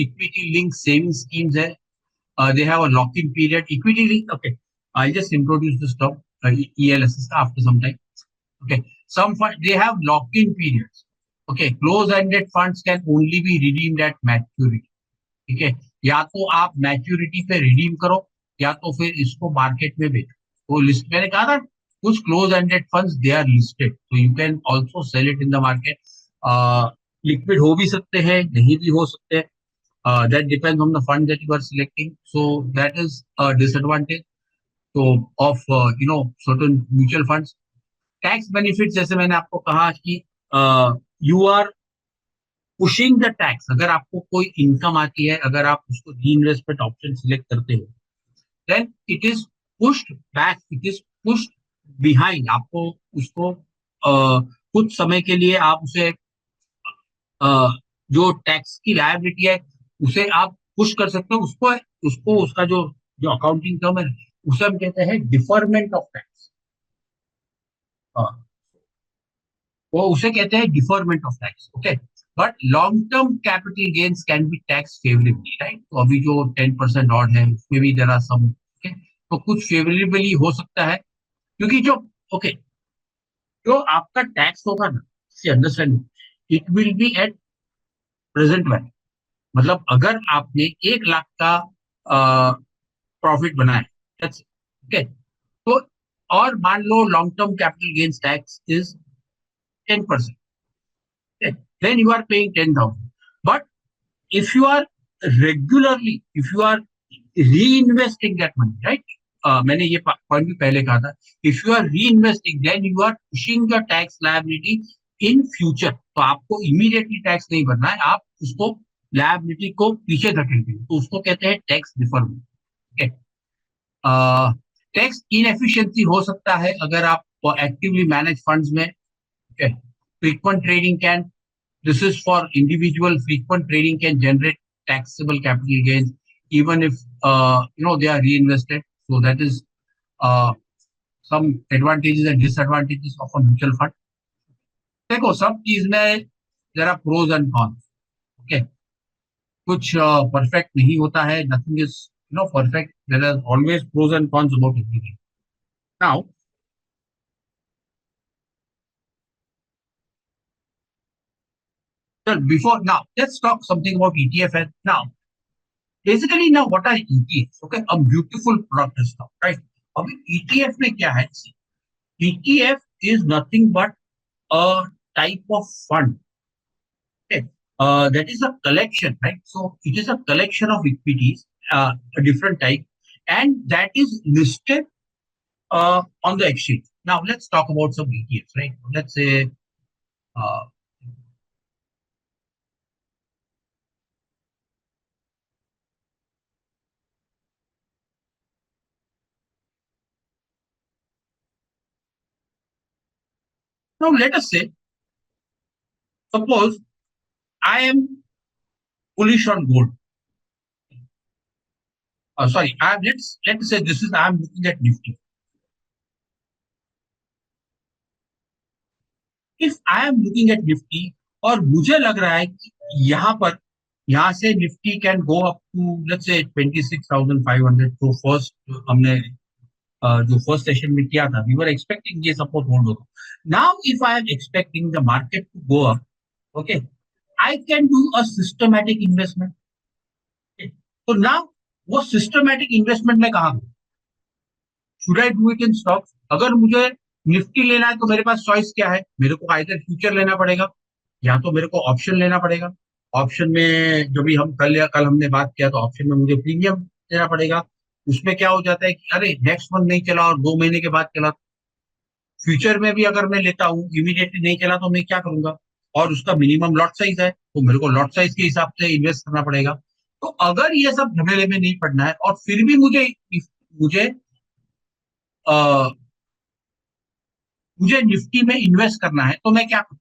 इक्विटी लिंक सेविंग स्कीम्स है, they have a lock-in period. Equity link. Okay, I'll just introduce this term, ELSS after some time. Okay, some fund they have lock-in periods. Okay, close-ended funds can only be redeemed at maturity. ठीक है, या तो आप maturity पे redeem करो, या तो फिर इसको मार्केट में बेचो। तो लिस्ट मैंने कहा था, कुछ close ended funds they are listed, तो you can also sell it in the market. Liquid हो भी सकते हैं, नहीं भी हो सकते हैं। That depends on the fund that you are selecting. So that is a disadvantage. So of certain mutual funds. Tax benefits, जैसे मैंने आपको कहा कि you are pushing the tax। अगर आपको कोई इनकम आती है, अगर आप उसको री इन्वेस्टमेंट ऑप्शन सिलेक्ट करते हो, then it is pushed back, it is pushed behind। आपको उसको कुछ समय के लिए आप उसे जो टैक्स की लायबिलिटी है उसे आप पुश कर सकते हो। उसको उसको उसका जो जो अकाउंटिंग टर्म है उसे हम कहते हैं डिफरमेंट ऑफ टैक्स। वो उसे कहते हैं deferment of tax. Okay, but long term capital gains can be tax favourably, right? तो अभी जो 10% ऑड है उसमें भी देयर आर सम। ओके, तो कुछ फेवरेबली हो सकता है, क्योंकि जो ओके जो आपका टैक्स होगा ना, से understand, it will be at present value. मतलब अगर आपने 1 लाख का प्रॉफिट बनाया, ओके, तो और मान लो long term capital gains tax is 10%, then you are paying 10,000। But if you are regularly, if you are reinvesting that money, right? मैंने ये पॉइंट भी पहले कहा था, if you are reinvesting then you are pushing the tax liability in future। तो आपको immediately tax नहीं भरना है, आप उसको लायबिलिटी को पीछे धकेलते हैं, तो उसको कहते हैं टैक्स डिफरमेंट। टैक्स इनएफिशिएंसी हो सकता है अगर आप एक्टिवली मैनेज फंड्स में। Frequent trading can, this is for individual, frequent trading can generate taxable capital gains even if they are reinvested। So that is uh, some advantages and disadvantages of a mutual fund। देखो, सब चीज में जरा pros and cons. Okay, कुछ perfect नहीं होता है, nothing is perfect, there are always pros and cons about everything. Now before, now let's talk something about ETF। And now basically, now what are ETFs? Okay, a beautiful product is now, right? अब ETF में क्या है? ETF is nothing but a type of fund. Okay. That is a collection, right? So it is a collection of equities, a different type, and that is listed on the exchange. Now let's talk about some ETFs, right? Let's say uh, now let us say, suppose I am bullish on gold. Sorry, let's say this is I'm looking at Nifty. If I am looking at Nifty और मुझे लग रहा है कि यहाँ पर यहाँ से Nifty can go up to let's say 26,500, तो फर्स्ट हमने जो फर्स्ट सेशन में किया था वी वर एक्सपेक्टिंग ये सपोर्ट होल्ड होगा. Now if I am expecting the market to go up, okay, I can do a systematic investment. तो now वो सिस्टमैटिक इन्वेस्टमेंट में कहा should I do it in stocks? अगर मुझे Nifty लेना है तो मेरे पास चॉइस क्या है? मेरे को आइदर फ्यूचर लेना पड़ेगा या तो मेरे को ऑप्शन लेना पड़ेगा. ऑप्शन में जो भी हम कल हमने बात किया तो ऑप्शन में मुझे प्रीमियम देना पड़ेगा. उसमें क्या हो जाता है कि अरे नेक्स्ट मंथ नहीं चला और 2 महीने के बाद चला. फ्यूचर में भी अगर मैं लेता हूँ इमीडिएटली नहीं चला तो मैं क्या करूंगा? और उसका मिनिमम लॉट साइज है तो मेरे को लॉट साइज के हिसाब से इन्वेस्ट करना पड़ेगा. तो अगर ये सब झमेले में नहीं पड़ना है और फिर भी मुझे मुझे अ, मुझे निफ्टी में इन्वेस्ट करना है तो मैं क्या करूं?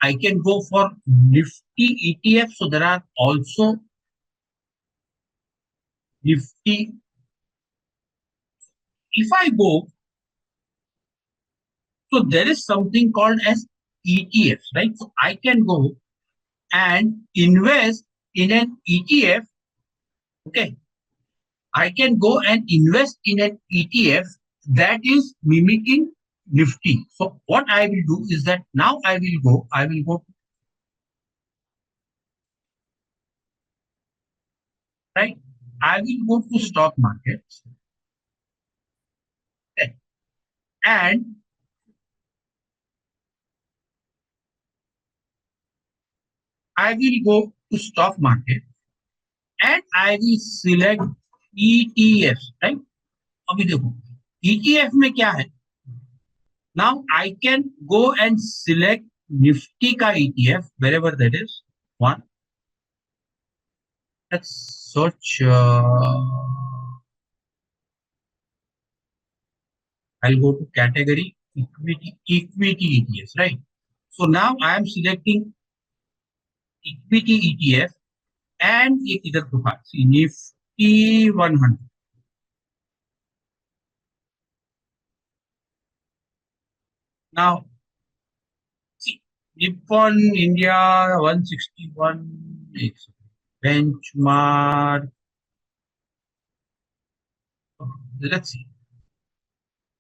I can go for Nifty ETF. So there are also Nifty. If I go, so there is something called as ETFs, right? So I can go and invest in an ETF. Okay, I can go and invest in an ETF that is mimicking Nifty. So what I will do is that now I will go, right? I will go to stock markets, okay, and I will go to stock market and I will select ETFs, right? अभी देखो ETF में क्या है. Now I can go and select Nifty ka ETF wherever that is. One. Let's search. I'll go to category equity ETFs, right? So now I am selecting equity ETF and ये किधर को था? See, Nifty 100. Now see, Nippon India 161 benchmark. Let's see.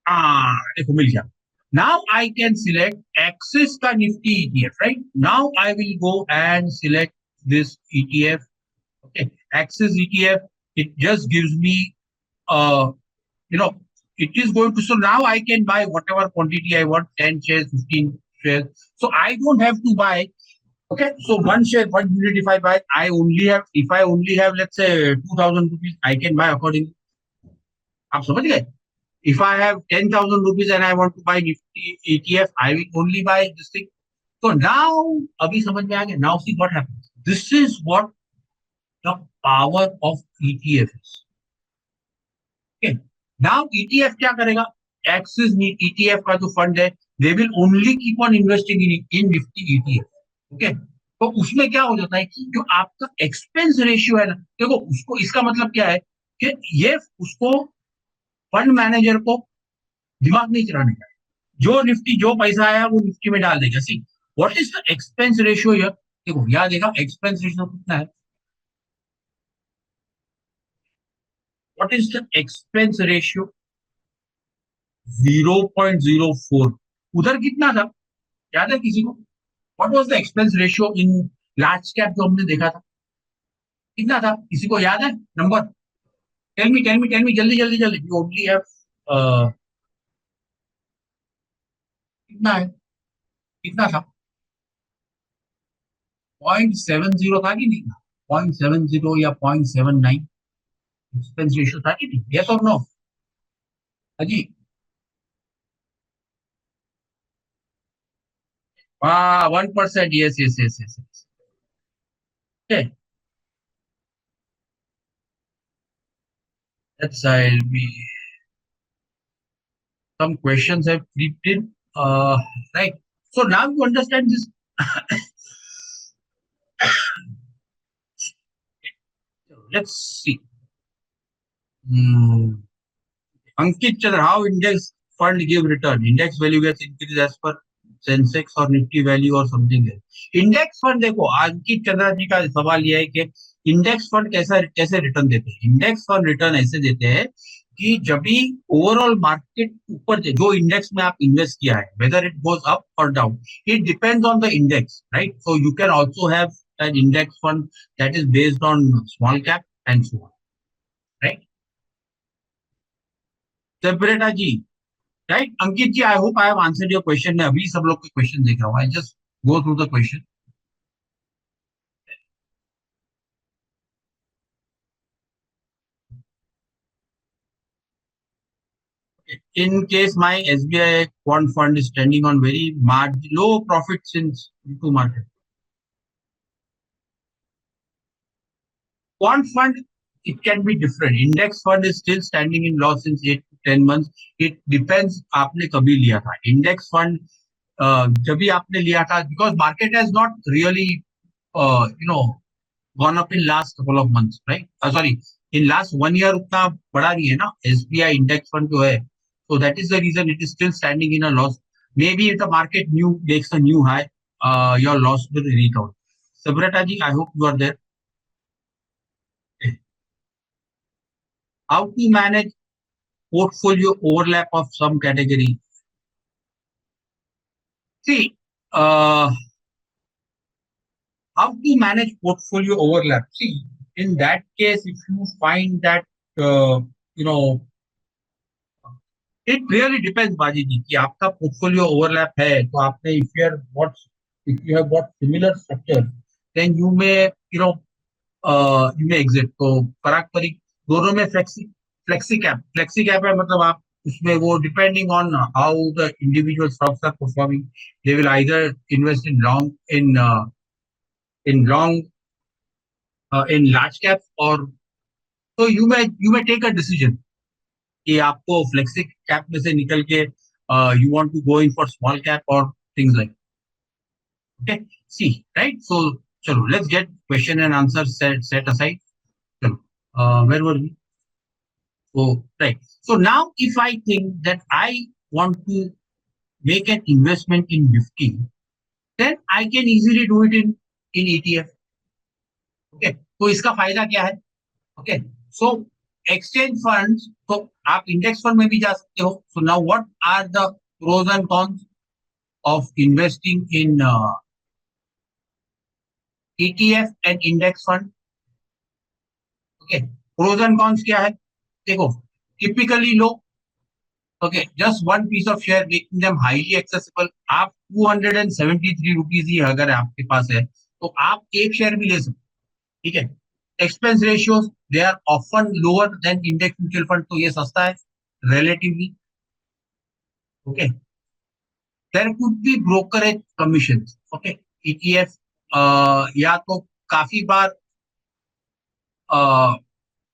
देखो मिल गया. Now I can select Axis का Nifty ETF, right? Now I will go and select this ETF. Okay, Axis ETF. It just gives me, uh, you know, it is going to. So now I can buy whatever quantity I want, 10 shares, 15 shares. So I don't have to buy. Okay, so one share, one unit. If I buy, if I only have, let's say 2,000 rupees, I can buy accordingly. आप समझ गए? If I have 10,000 rupees and I want to buy Nifty ETF, I will only buy this thing. So now, अभी समझ में आ गया. Now see what happens. This is what the power of ETF is. Okay. Now ETF क्या करेगा? Axis ETF का जो fund है, they will only keep on investing in Nifty ETF. Okay. तो उसमें क्या हो जाता है कि जो आपका एक्सपेंस रेशियो है ना, देखो उसको इसका मतलब क्या है कि ये उसको फंड मैनेजर को दिमाग नहीं चलाने का. जो निफ्टी जो पैसा आया वो निफ्टी में डाल देगा. See what is the expense ratio here? देखो याद देगा एक्सपेंस रेशियो कितना है. What is the expense ratio? 0.04. उधर कितना था याद है किसी को? What was the expense ratio in large cap जो हमने देखा था? कितना था? किसी को याद है नंबर? टेल मी जल्दी जल्दी जल्दी. यू ओनली हैव कितना है, कितना था? 0.70 था कि नहीं था? 0.70 या 0.79 एक्सपेंस रेशियो था कि नहीं? यस और नो? अजी, हाँ, 1%, yes yes yes yes. Okay, that's I'll be some questions have creeped in. Right. So now you understand this. Let's see. Hmm. Ankit Chandra, how index fund give return? Index value gets increased as per Sensex or Nifty value or something else. Index fund देखो, अंकित चंद्रा जी का सवाल यह है कि index fund कैसा कैसे return देते हैं। इंडेक्स फंड रिटर्न ऐसे देते हैं कि जब भी ओवरऑल मार्केट ऊपर जो इंडेक्स में आप इन्वेस्ट किया है, वेदर इट गोज अप और down, it depends on the index, right? So you can also have an index fund that is based on small cap and so on, right? सेपरेटा जी, right? Ankit ji, I hope I have answered your question. मैं अभी सब लोग के question देख रहा हूँ, I just go through the question. In case my SBI quant fund is standing on very low profit since to market. Quant fund, it can be different. Index fund is still standing in loss since 8 to 10 months. It depends आपने कभी लिया था index fund, जब भी आपने लिया था, because market has not really you know gone up in last couple of months, right? Sorry, in last 1 year उतना बड़ा नहीं है ना SBI index fund जो है, so that is the reason it is still standing in a loss. Maybe if the market new makes a new high, your loss will recover. Sabrata ji, I hope you are there. How to manage portfolio overlap of some category? See, how to manage portfolio overlap? See, in that case, if you find that you know it really depends, बाजी जी, कि आपका portfolio overlap है तो आपने if you have got similar structure, then you may exit. तो पराग परी दोनों में फ्लेक्सी कैप है, मतलब आप उसमें वो depending on how the individual stocks are performing, they will either invest in long in large cap, और तो you may take a decision कि आपको फ्लेक्सी कैप में से निकल के you want to go in for small cap और things like, okay, see, right? So चलो, let's get question and answer set aside. चलो, where were we? So right, so now if I think that I want to make an investment in Nifty, then I can easily do it in ETF. Okay, तो इसका फायदा क्या है? Okay, so exchange funds, तो आप index fund में भी जा सकते हो। So now what are the pros and cons of investing in ETF and index fund? Okay, pros and cons क्या है? देखो, टिपिकली लोग, okay, just one piece of share making them highly accessible. आप 273 रुपीज ही अगर आपके पास है तो आप एक शेयर भी ले सकते हो, ठीक है? Expense ratios, they are often lower than index mutual fund, तो ये सस्ता है relatively. Okay, there could be brokerage commission. Okay, ETF या तो काफी बार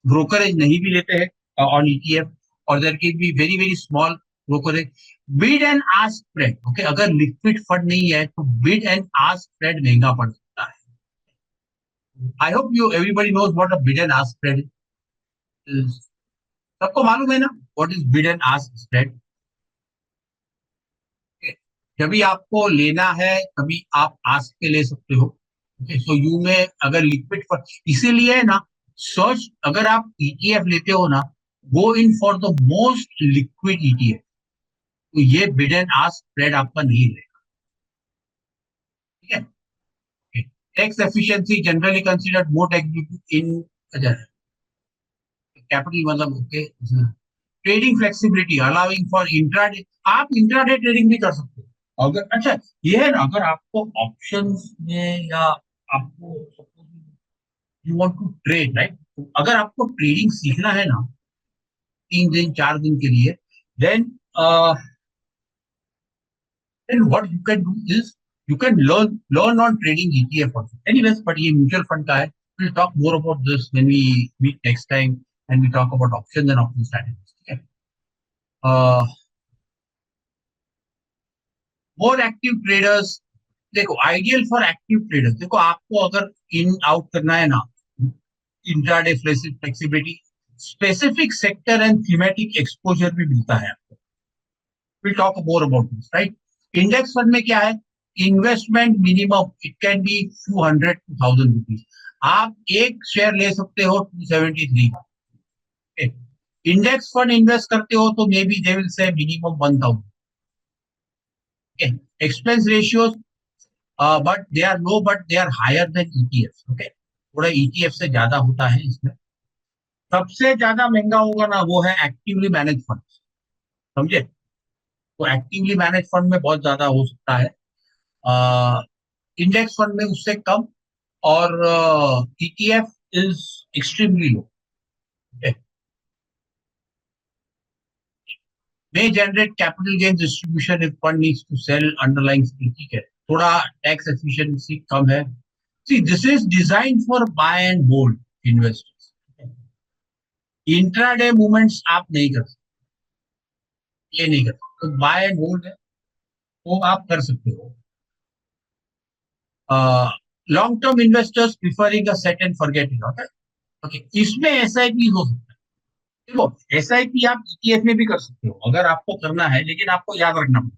ब्रोकरेज नहीं भी लेते हैं ऑन ETF, और there can be very very small brokerage. Bid and ask spread, okay, अगर लिक्विड फंड नहीं है तो बिड एंड आस्क स्प्रेड महंगा पड़ सकता है। I hope you everybody knows what a bid and ask spread is. सबको मालूम है ना what is bid and ask spread? जब भी आपको लेना है तभी आप आस्क के ले सकते हो। ओके, सो यू में अगर लिक्विड फंड, इसीलिए है ना, सर्च, अगर आप ETF लेते हो ना, go in for the most liquid ETF, तो ये बिड एंड आस्क स्प्रेड आपका नहीं रहेगा, ठीक है? Tax efficiency generally considered more tax in capital, मतलब okay. Trading flexibility allowing for intraday, आप इंट्राडे ट्रेडिंग भी कर सकते हो। अगर अच्छा ये है ना, अगर आपको ऑप्शंस में या आपको you want to trade right, अगर आपको ट्रेडिंग सीखना है ना 3 दिन 4 दिन के लिए, then then what you can do is you can learn on trading ETF also. Anyways, but ये mutual fund का है. We'll talk more about this when we meet next time and we talk about options and option strategies. Okay. Uh, more active traders. देखो ideal for active traders, देखो आपको अगर in out करना है ना, intraday flexibility, specific sector and thematic exposure भी मिलता है आपको. Will talk more about this right. Index fund में क्या है, investment minimum it can be 200 to 1000 rupees. आप एक शेयर ले सकते हो 273 का. इंडेक्स फंड इन्वेस्ट करते हो तो may be they will say minimum 1000. Expense ratios but they are low but they are higher than ETF. Okay, थोड़ा ईटीएफ से ज्यादा होता है इसमें. सबसे ज्यादा महंगा होगा ना वो है एक्टिवली मैनेज फंड. समझे, तो एक्टिवली मैनेज फंड में बहुत ज्यादा हो सकता है, इंडेक्स फंड में उससे कम, और ETF is extremely low. may generate capital gains distribution if fund needs to sell underlying security. ठीक है, थोड़ा टैक्स एफिशिएंसी कम है. See, this is designed for buy and hold investors. Intraday movements आप नहीं कर सकते, ये नहीं कर सकते. तो बाय एंड होल्ड है वो आप कर सकते हो. Long term investors preferring a set and forget. Okay, इसमें एसआईपी हो सकता है. देखो एसआईपी आप ईटीएफ में भी कर सकते हो अगर आपको करना है, लेकिन आपको याद रखना होगा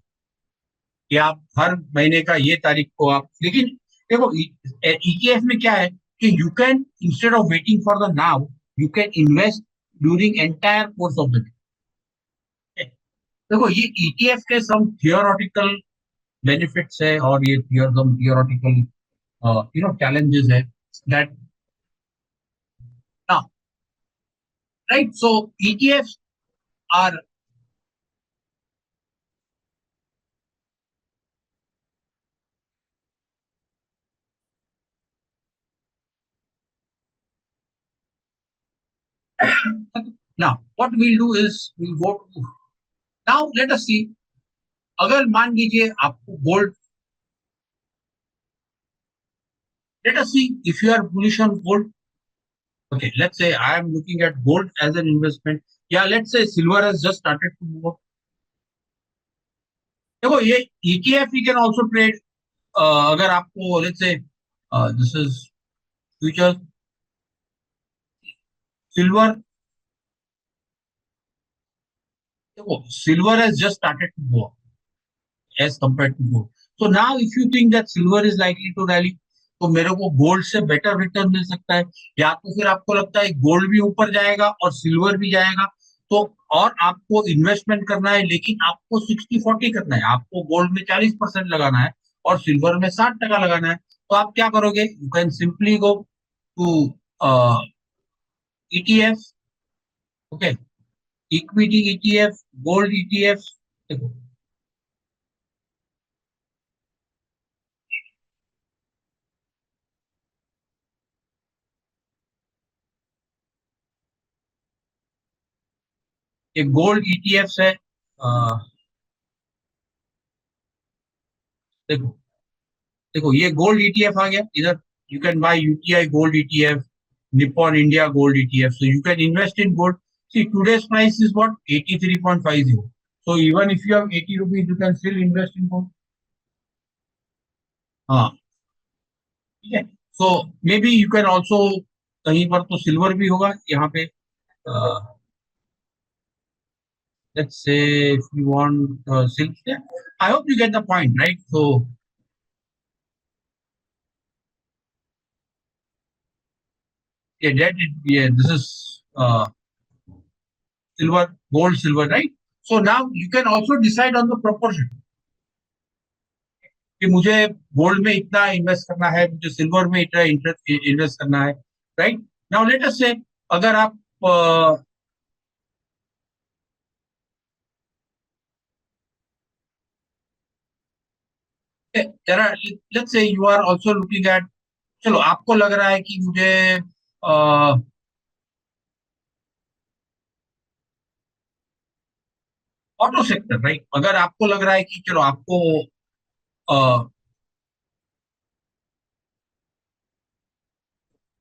कि आप हर महीने का ये तारीख को आप, लेकिन देखो ईटीएफ में क्या है कि you can instead of waiting for the now you can invest during entire course of the day. देखो ये ईटीएफ के सम थियोरेटिकल बेनिफिट्स है और ये थियोरेटिकल challenges है that now right, so ETFs are now what we'll do is we'll go to, now let us see, अगर मान लीजिए आपको gold, let us see if you are bullish on gold. Okay, let's say I am looking at gold as an investment. Yeah, let's say silver has just started to move up. देखो ये ETF you can also trade. अगर आपको let's say this is futures, silver. देखो silver has just started to go up as compared to gold. So now if you think that silver is likely to rally, तो मेरे को gold से better return मिल सकता है. या तो फिर आपको लगता है गोल्ड भी ऊपर जाएगा और सिल्वर भी जाएगा, तो और आपको इन्वेस्टमेंट करना है, लेकिन आपको 60-40 करना है, आपको गोल्ड में 40% लगाना है और सिल्वर में 60% लगाना है. तो आप क्या करोगे, you can simply go to ETF. Okay, equity ETF, gold ETF. देखो ये गोल्ड ईटीएफ है. देखो देखो ये गोल्ड ईटीएफ आ गया इधर. You can buy UTI gold ETF, Nippon India gold ETF, so you can invest in gold. See today's price is what 83.50. So even if you have 80 rupees you can still invest in gold. हाँ, ठीक है. So maybe you can also, कहीं पर तो silver भी होगा यहाँ पे. Let's say if you want silver, I hope you get the point right. So yeah, yeah, this is silver, gold, silver, right? So now you can also decide on the proportion कि मुझे gold में इतना invest करना है, मुझे silver में इतना interest invest करना है. राइट, नाउ लेट अस से अगर आप there are, let's say you are also looking at, चलो आपको लग रहा है कि मुझे ऑटो सेक्टर, राइट, अगर आपको लग रहा है कि चलो आपको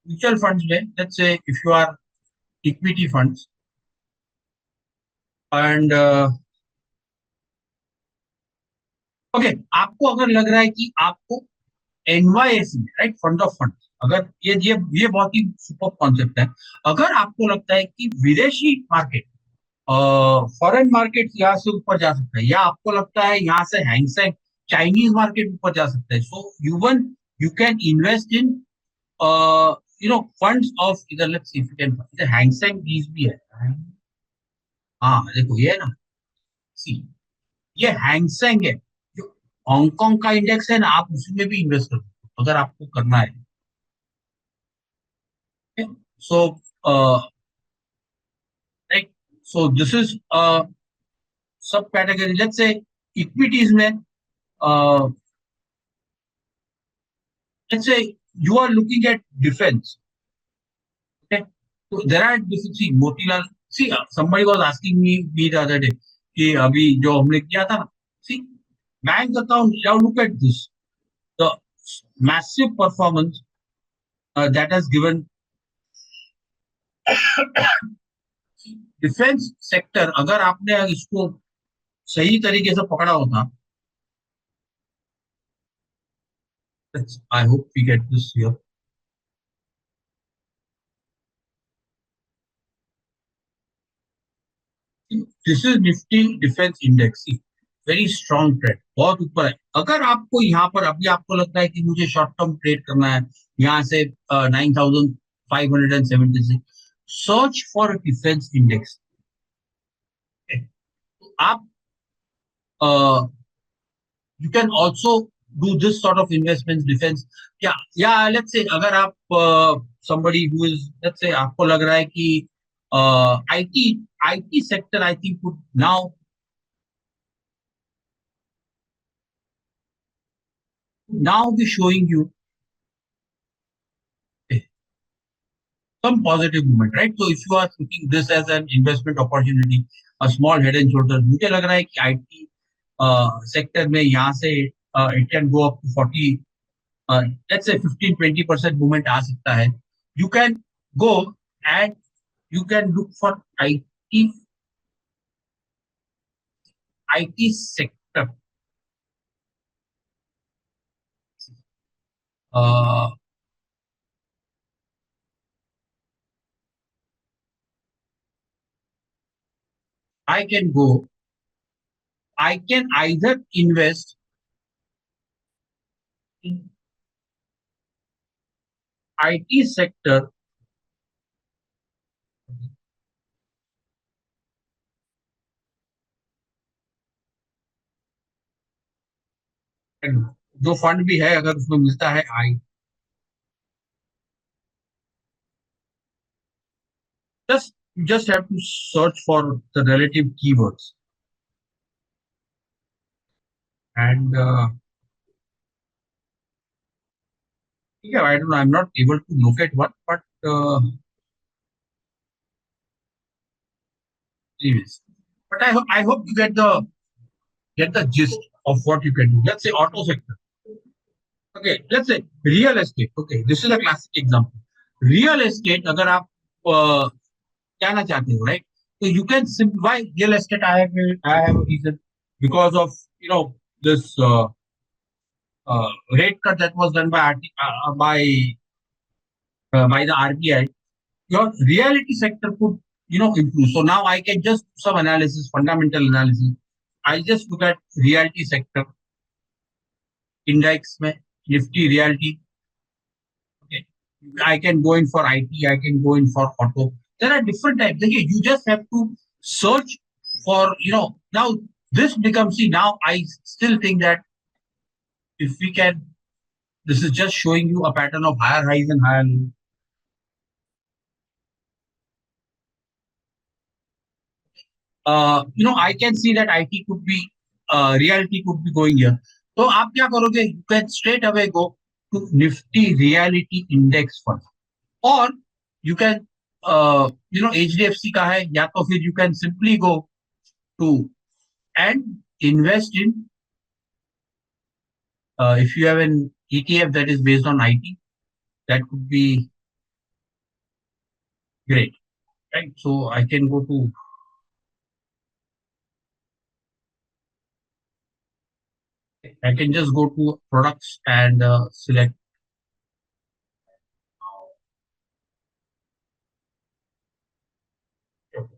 म्यूचुअल फंड्स में, let's say if you are equity funds and okay, आपको अगर लग रहा है कि आपको एनवाईएसी में, राइट, फंड ऑफ फंड, अगर ये बहुत ही सुपर कॉन्सेप्ट है। अगर आपको लगता है कि विदेशी मार्केट, फॉरेन मार्केट यहाँ से ऊपर जा सकता है, या आपको लगता है यहाँ से हैंगसेंग चाइनीज मार्केट ऊपर जा सकता है, so you can invest in funds of इधर, let's see if you can, इधर हैंगसेंग बीस भी है। हाँ देखो ये है ना, सी, ये हैंगसेंग है, जो हांगकांग का इंडेक्स है ना, आप उसमें भी इन्वेस्ट कर सकते हो अगर आपको करना है। सो राइट, सो दिस इज सब कैटेगरी, लेट्स से इक्विटीज में, let's say you are looking at defense. Okay, so there are different. See, Motilal. See, somebody was asking me the other day कि अभी जो हमने किया था ना, see, bank account. Now look at this, the massive performance that has given defence sector. अगर आपने इसको सही तरीके से पकड़ा होता, I hope we get this here, this is Nifty defence index, very strong trade, बहुत ऊपर है। अगर आपको यहाँ पर अभी आपको लगता है कि मुझे शॉर्ट टर्म ट्रेड करना है यहाँ से 9,576, सर्च फॉर डिफेंस इंडेक्स। आप you can also do this sort of investment defence, या लेट्स से अगर आप somebody who is, let's say आपको लग रहा है कि IT IT sector I think would now be showing you some positive movement, right? So if you are looking this as an investment opportunity, a small head and shoulders, मुझे लग रहा है कि आईटी सेक्टर में यहाँ से it can go up to 40, let's say 15-20% movement आ सकता है। You can go and you can look for IT sector. Uh, I can go. I can either invest in IT sector, and जो fund भी है अगर उसमें मिलता है आई, just you just have to search for the relative keywords, and yeah, I don't know, I'm not able to locate one, but anyways, but I hope you get the gist of what you can do. Let's say auto sector. Okay, let's say real estate. Okay, this is a classic example. Real estate, अगर आप जाना चाहते हो, right? So you can simplify real estate. I have a reason, because of this rate cut that was done by the RBI. Your reality sector could improve. So now I can just do some analysis, fundamental analysis. I just look at reality sector index में Nifty reality. Okay, I can go in for IT. I can go in for auto. There are different types. Okay, you just have to search for now. This becomes, see, now I still think that if we can, this is just showing you a pattern of higher highs and higher lows. I can see that IT could be, reality could be going here. तो आप क्या करोगे, you can straight away go to Nifty realty index fund, और you can HDFC का है, या तो फिर you can simply go to and invest in, if you have an ETF that is based on IT, that could be great, right? So I can go to, I can just go to products and select,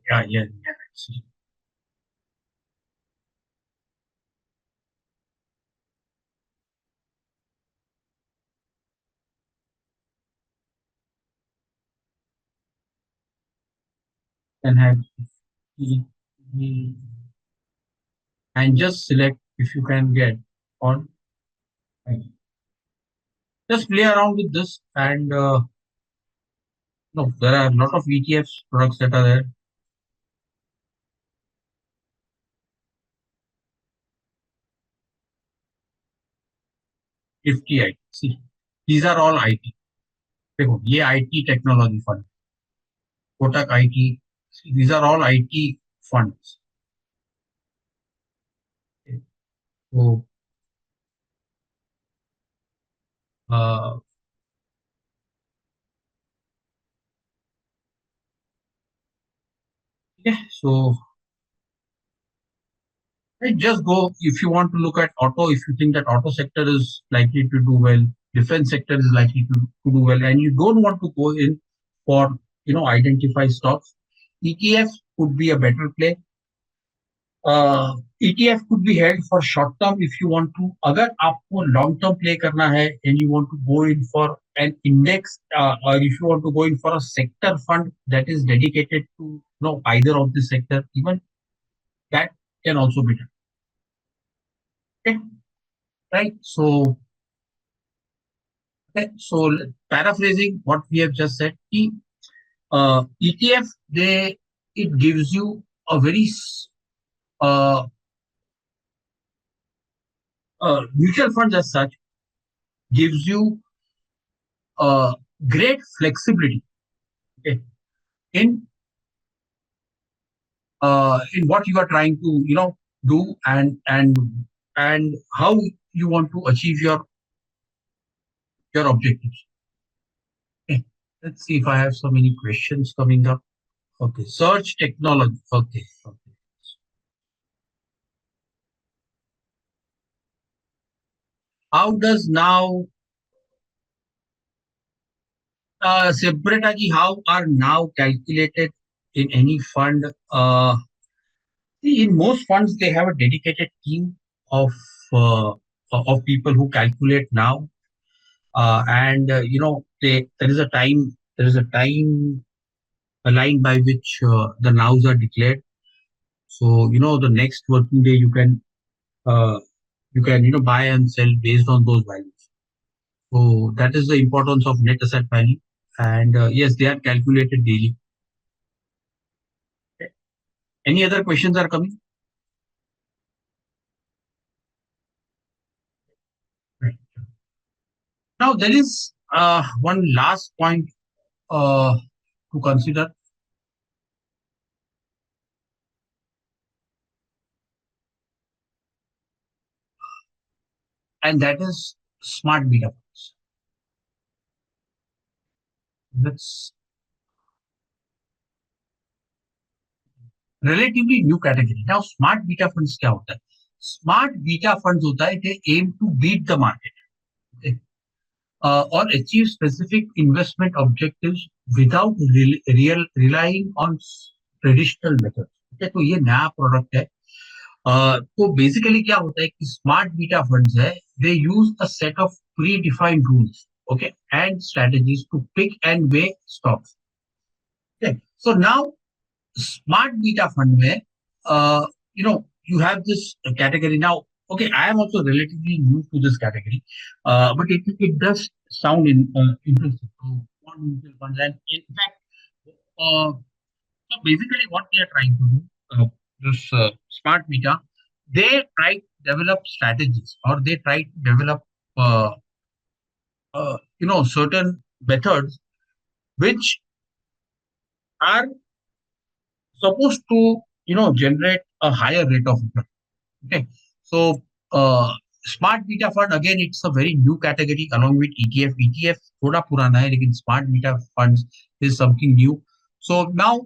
yeah, see, and have, and just select if you can get on. Just play around with this, and no, there are a lot of ETFs products that are there. 50 IT. See, these are all IT. देखो ये IT technology fund, Kotak IT, these are all IT funds. So uh, yeah, so right, just go if you want to look at auto. If you think that auto sector is likely to do well, defense sector is likely to do well, and you don't want to go in for identify stocks, ETF could be a better play. ETF could be held for short term if you want to. अगर आपको long term play करना है and you want to go in for an index, or if you want to go in for a sector fund that is dedicated to either of the sector, even that can also be done. Okay, right? So paraphrasing what we have just said, ETF, they it gives you a very uh, mutual funds as such gives you great flexibility, okay, in in what you are trying to do, and how you want to achieve your objectives. Okay. Let's see if I have so many questions coming up. Okay, search technology. Okay, okay. How does now separate how are now calculated in any fund? See, in most funds, they have a dedicated team of uh, of people who calculate now, and there is a time a line by which the nows are declared. So the next working day uh, you can buy and sell based on those values. So that is the importance of net asset value, and yes, they are calculated daily. Any other questions are coming? Right. Now there is one last point to consider, and that is smart beta funds. That's relatively new category. Now, smart beta funds क्या होता है? Smart beta funds होता है they aim to beat the market, okay, or achieve specific investment objectives without relying on traditional methods. Okay, तो ये नया product है. तो बेसिकली क्या होता है कि स्मार्ट बीटा फंड्स है, they use a set of predefined rules, okay, and strategies to pick and weigh stocks. So now smart beta fund में you have this category now. Okay, I am also relatively new to this category, but it does sound interesting. So bond mutual funds, and in fact, so basically what they are trying to do, this smart beta, they try develop strategies, or they try to develop uh, certain methods which are supposed to generate a higher rate of return. Okay, so smart beta fund, again, it's a very new category along with ETF. ETF थोड़ा पुराना है, लेकिन smart beta funds is something new. So now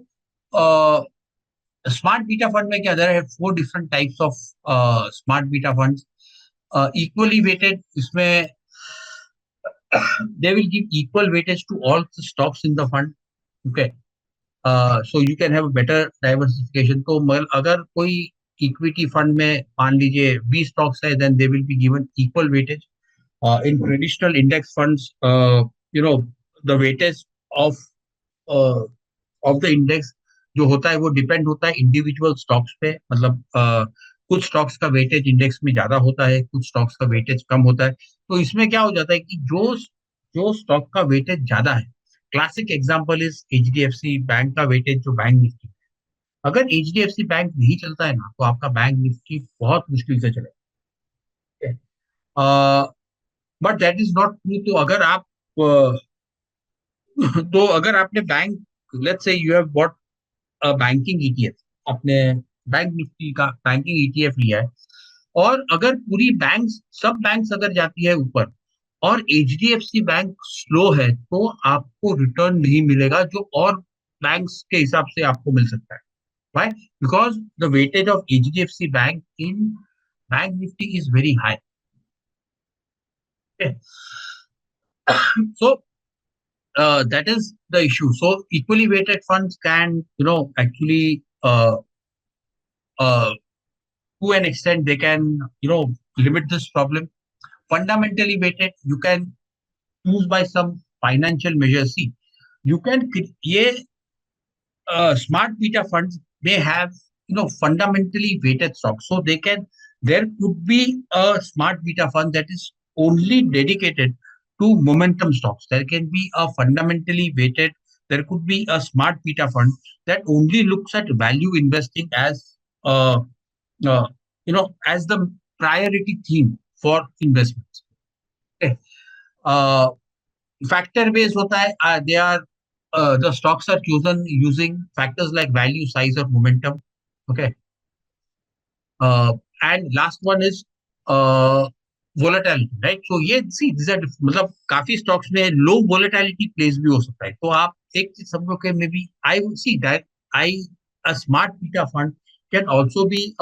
uh, smart beta fund में क्या, there are four different types of smart beta funds. Equally weighted, इसमें they will give equal weightage to all the stocks in the fund. Okay, so you can have a better diversification. तो मगर अगर कोई equity fund में मान लीजिए 20 stocks है, then they will be given equal weightage. In traditional index funds, the weightage of uh, of the index जो होता है वो डिपेंड होता है इंडिविजुअल स्टॉक्स पे, मतलब कुछ स्टॉक्स का वेटेज इंडेक्स में ज्यादा होता है, कुछ स्टॉक्स का वेटेज कम होता है। तो इसमें क्या हो जाता है कि जो जो स्टॉक का वेटेज ज्यादा है, classic example is HDFC bank का वेटेज जो बैंक निफ्टी। अगर एचडीएफसी बैंक नहीं चलता है ना, तो आपका बैंक निफ्टी बहुत मुश्किल से चलेगा। But that is not true. तो अगर आप तो अगर आपने bank, let's say you have bought banking ETF, आपने बैंक निफ्टी का बैंकिंग ईटीएफ लिया है, और अगर पूरी बैंक, सब बैंक्स अगर जाती है ऊपर और एचडीएफसी बैंक स्लो है, तो आपको रिटर्न नहीं मिलेगा जो और बैंक्स के हिसाब से आपको मिल सकता है। Why? Because the weightage of HDFC Bank in Bank Nifty is very high. Okay. So that is the issue. So equally weighted funds can, actually uh, to an extent they can limit this problem. Fundamentally weighted, you can choose by some financial measures. See, you can create smart beta funds may have fundamentally weighted stocks, so they can, there could be a smart beta fund that is only dedicated to momentum stocks. There can be a fundamentally weighted, there could be a smart beta fund that only looks at value investing as uh, uh, as the priority theme for investments. Okay. Uh, Factor based hota hai, they are the stocks are chosen using factors like value, size, or momentum. Okay. uh, and last one is uh, volatility, right? So ये see these are मतलब काफी stocks में low volatility plays भी हो सकता है। तो आप एक चीज समझो कि maybe I would see that I a smart beta fund can also be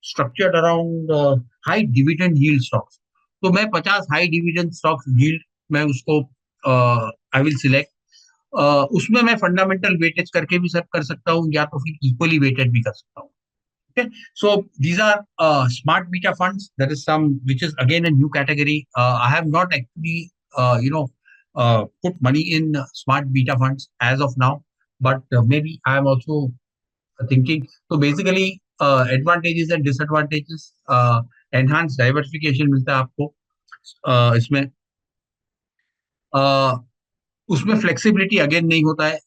structured around high dividend yield stocks. तो मैं 50 high dividend stocks yield मैं उसको I will select। उसमें मैं फंडामेंटल वेटेज करके भी सब कर सकता हूँ, या तो फिर इक्वली वेटेड भी कर सकता हूँ। Okay, so these are smart beta funds. There is some which is again a new category. I have not actually, put money in smart beta funds as of now, but maybe I am also thinking. So basically, advantages and disadvantages, enhanced diversification मिलता है आपको इसमें। uh, उसमें flexibility again नहीं होता है।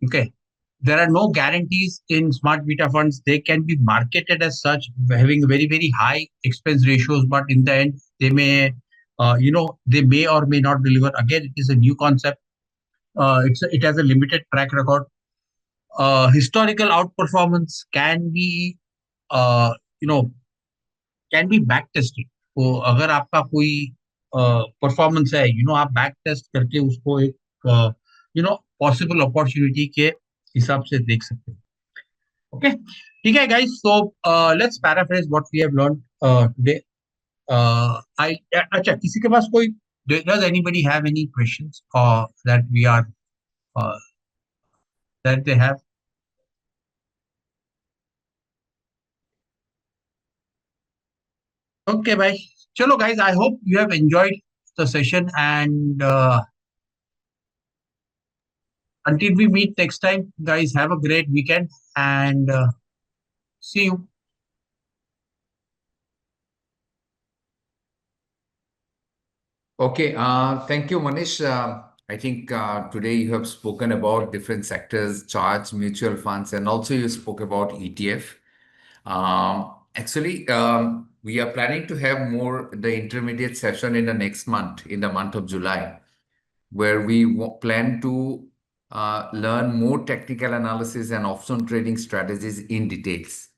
Okay, there are no guarantees in smart beta funds. They can be marketed as such, having very, very high expense ratios, but in the end, they may, they may or may not deliver. Again, it is a new concept. It has a limited track record. Historical outperformance can be, uh, you know, can be back tested. तो अगर आपका कोई performance है, आप back test करके उसको एक possible opportunity के हिसाब से देख सकते हैं। ओके, ठीक है guys. So let's paraphrase what we have learn today. I अच्छा, किसी के पास कोई, does anybody have any questions that we are uh, that they have? Okay, bye. चलो guys, I hope you have enjoyed the session, and until we meet next time, guys, have a great weekend, and see you. Okay, thank you, Manish. I think today you have spoken about different sectors, charts, mutual funds, and also you spoke about ETF. Actually, we are planning to have more the intermediate session in the next month, in the month of July, where we plan to learn more technical analysis and option trading strategies in details.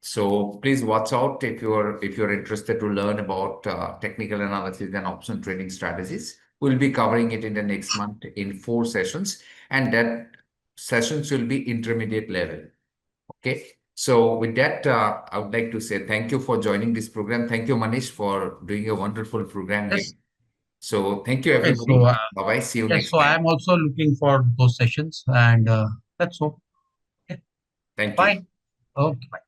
So please watch out if you're interested to learn about technical analysis and option trading strategies. We'll be covering it in the next month in 4 sessions, and that sessions will be intermediate level. Okay. So with that, I would like to say thank you for joining this program. Thank you, Manish, for doing a wonderful program here. Yes. So thank you, Okay. everybody. Bye bye. See you Yes. next So I time. am also looking for those sessions, and that's all. Okay. Thank you. Bye. Okay. Bye.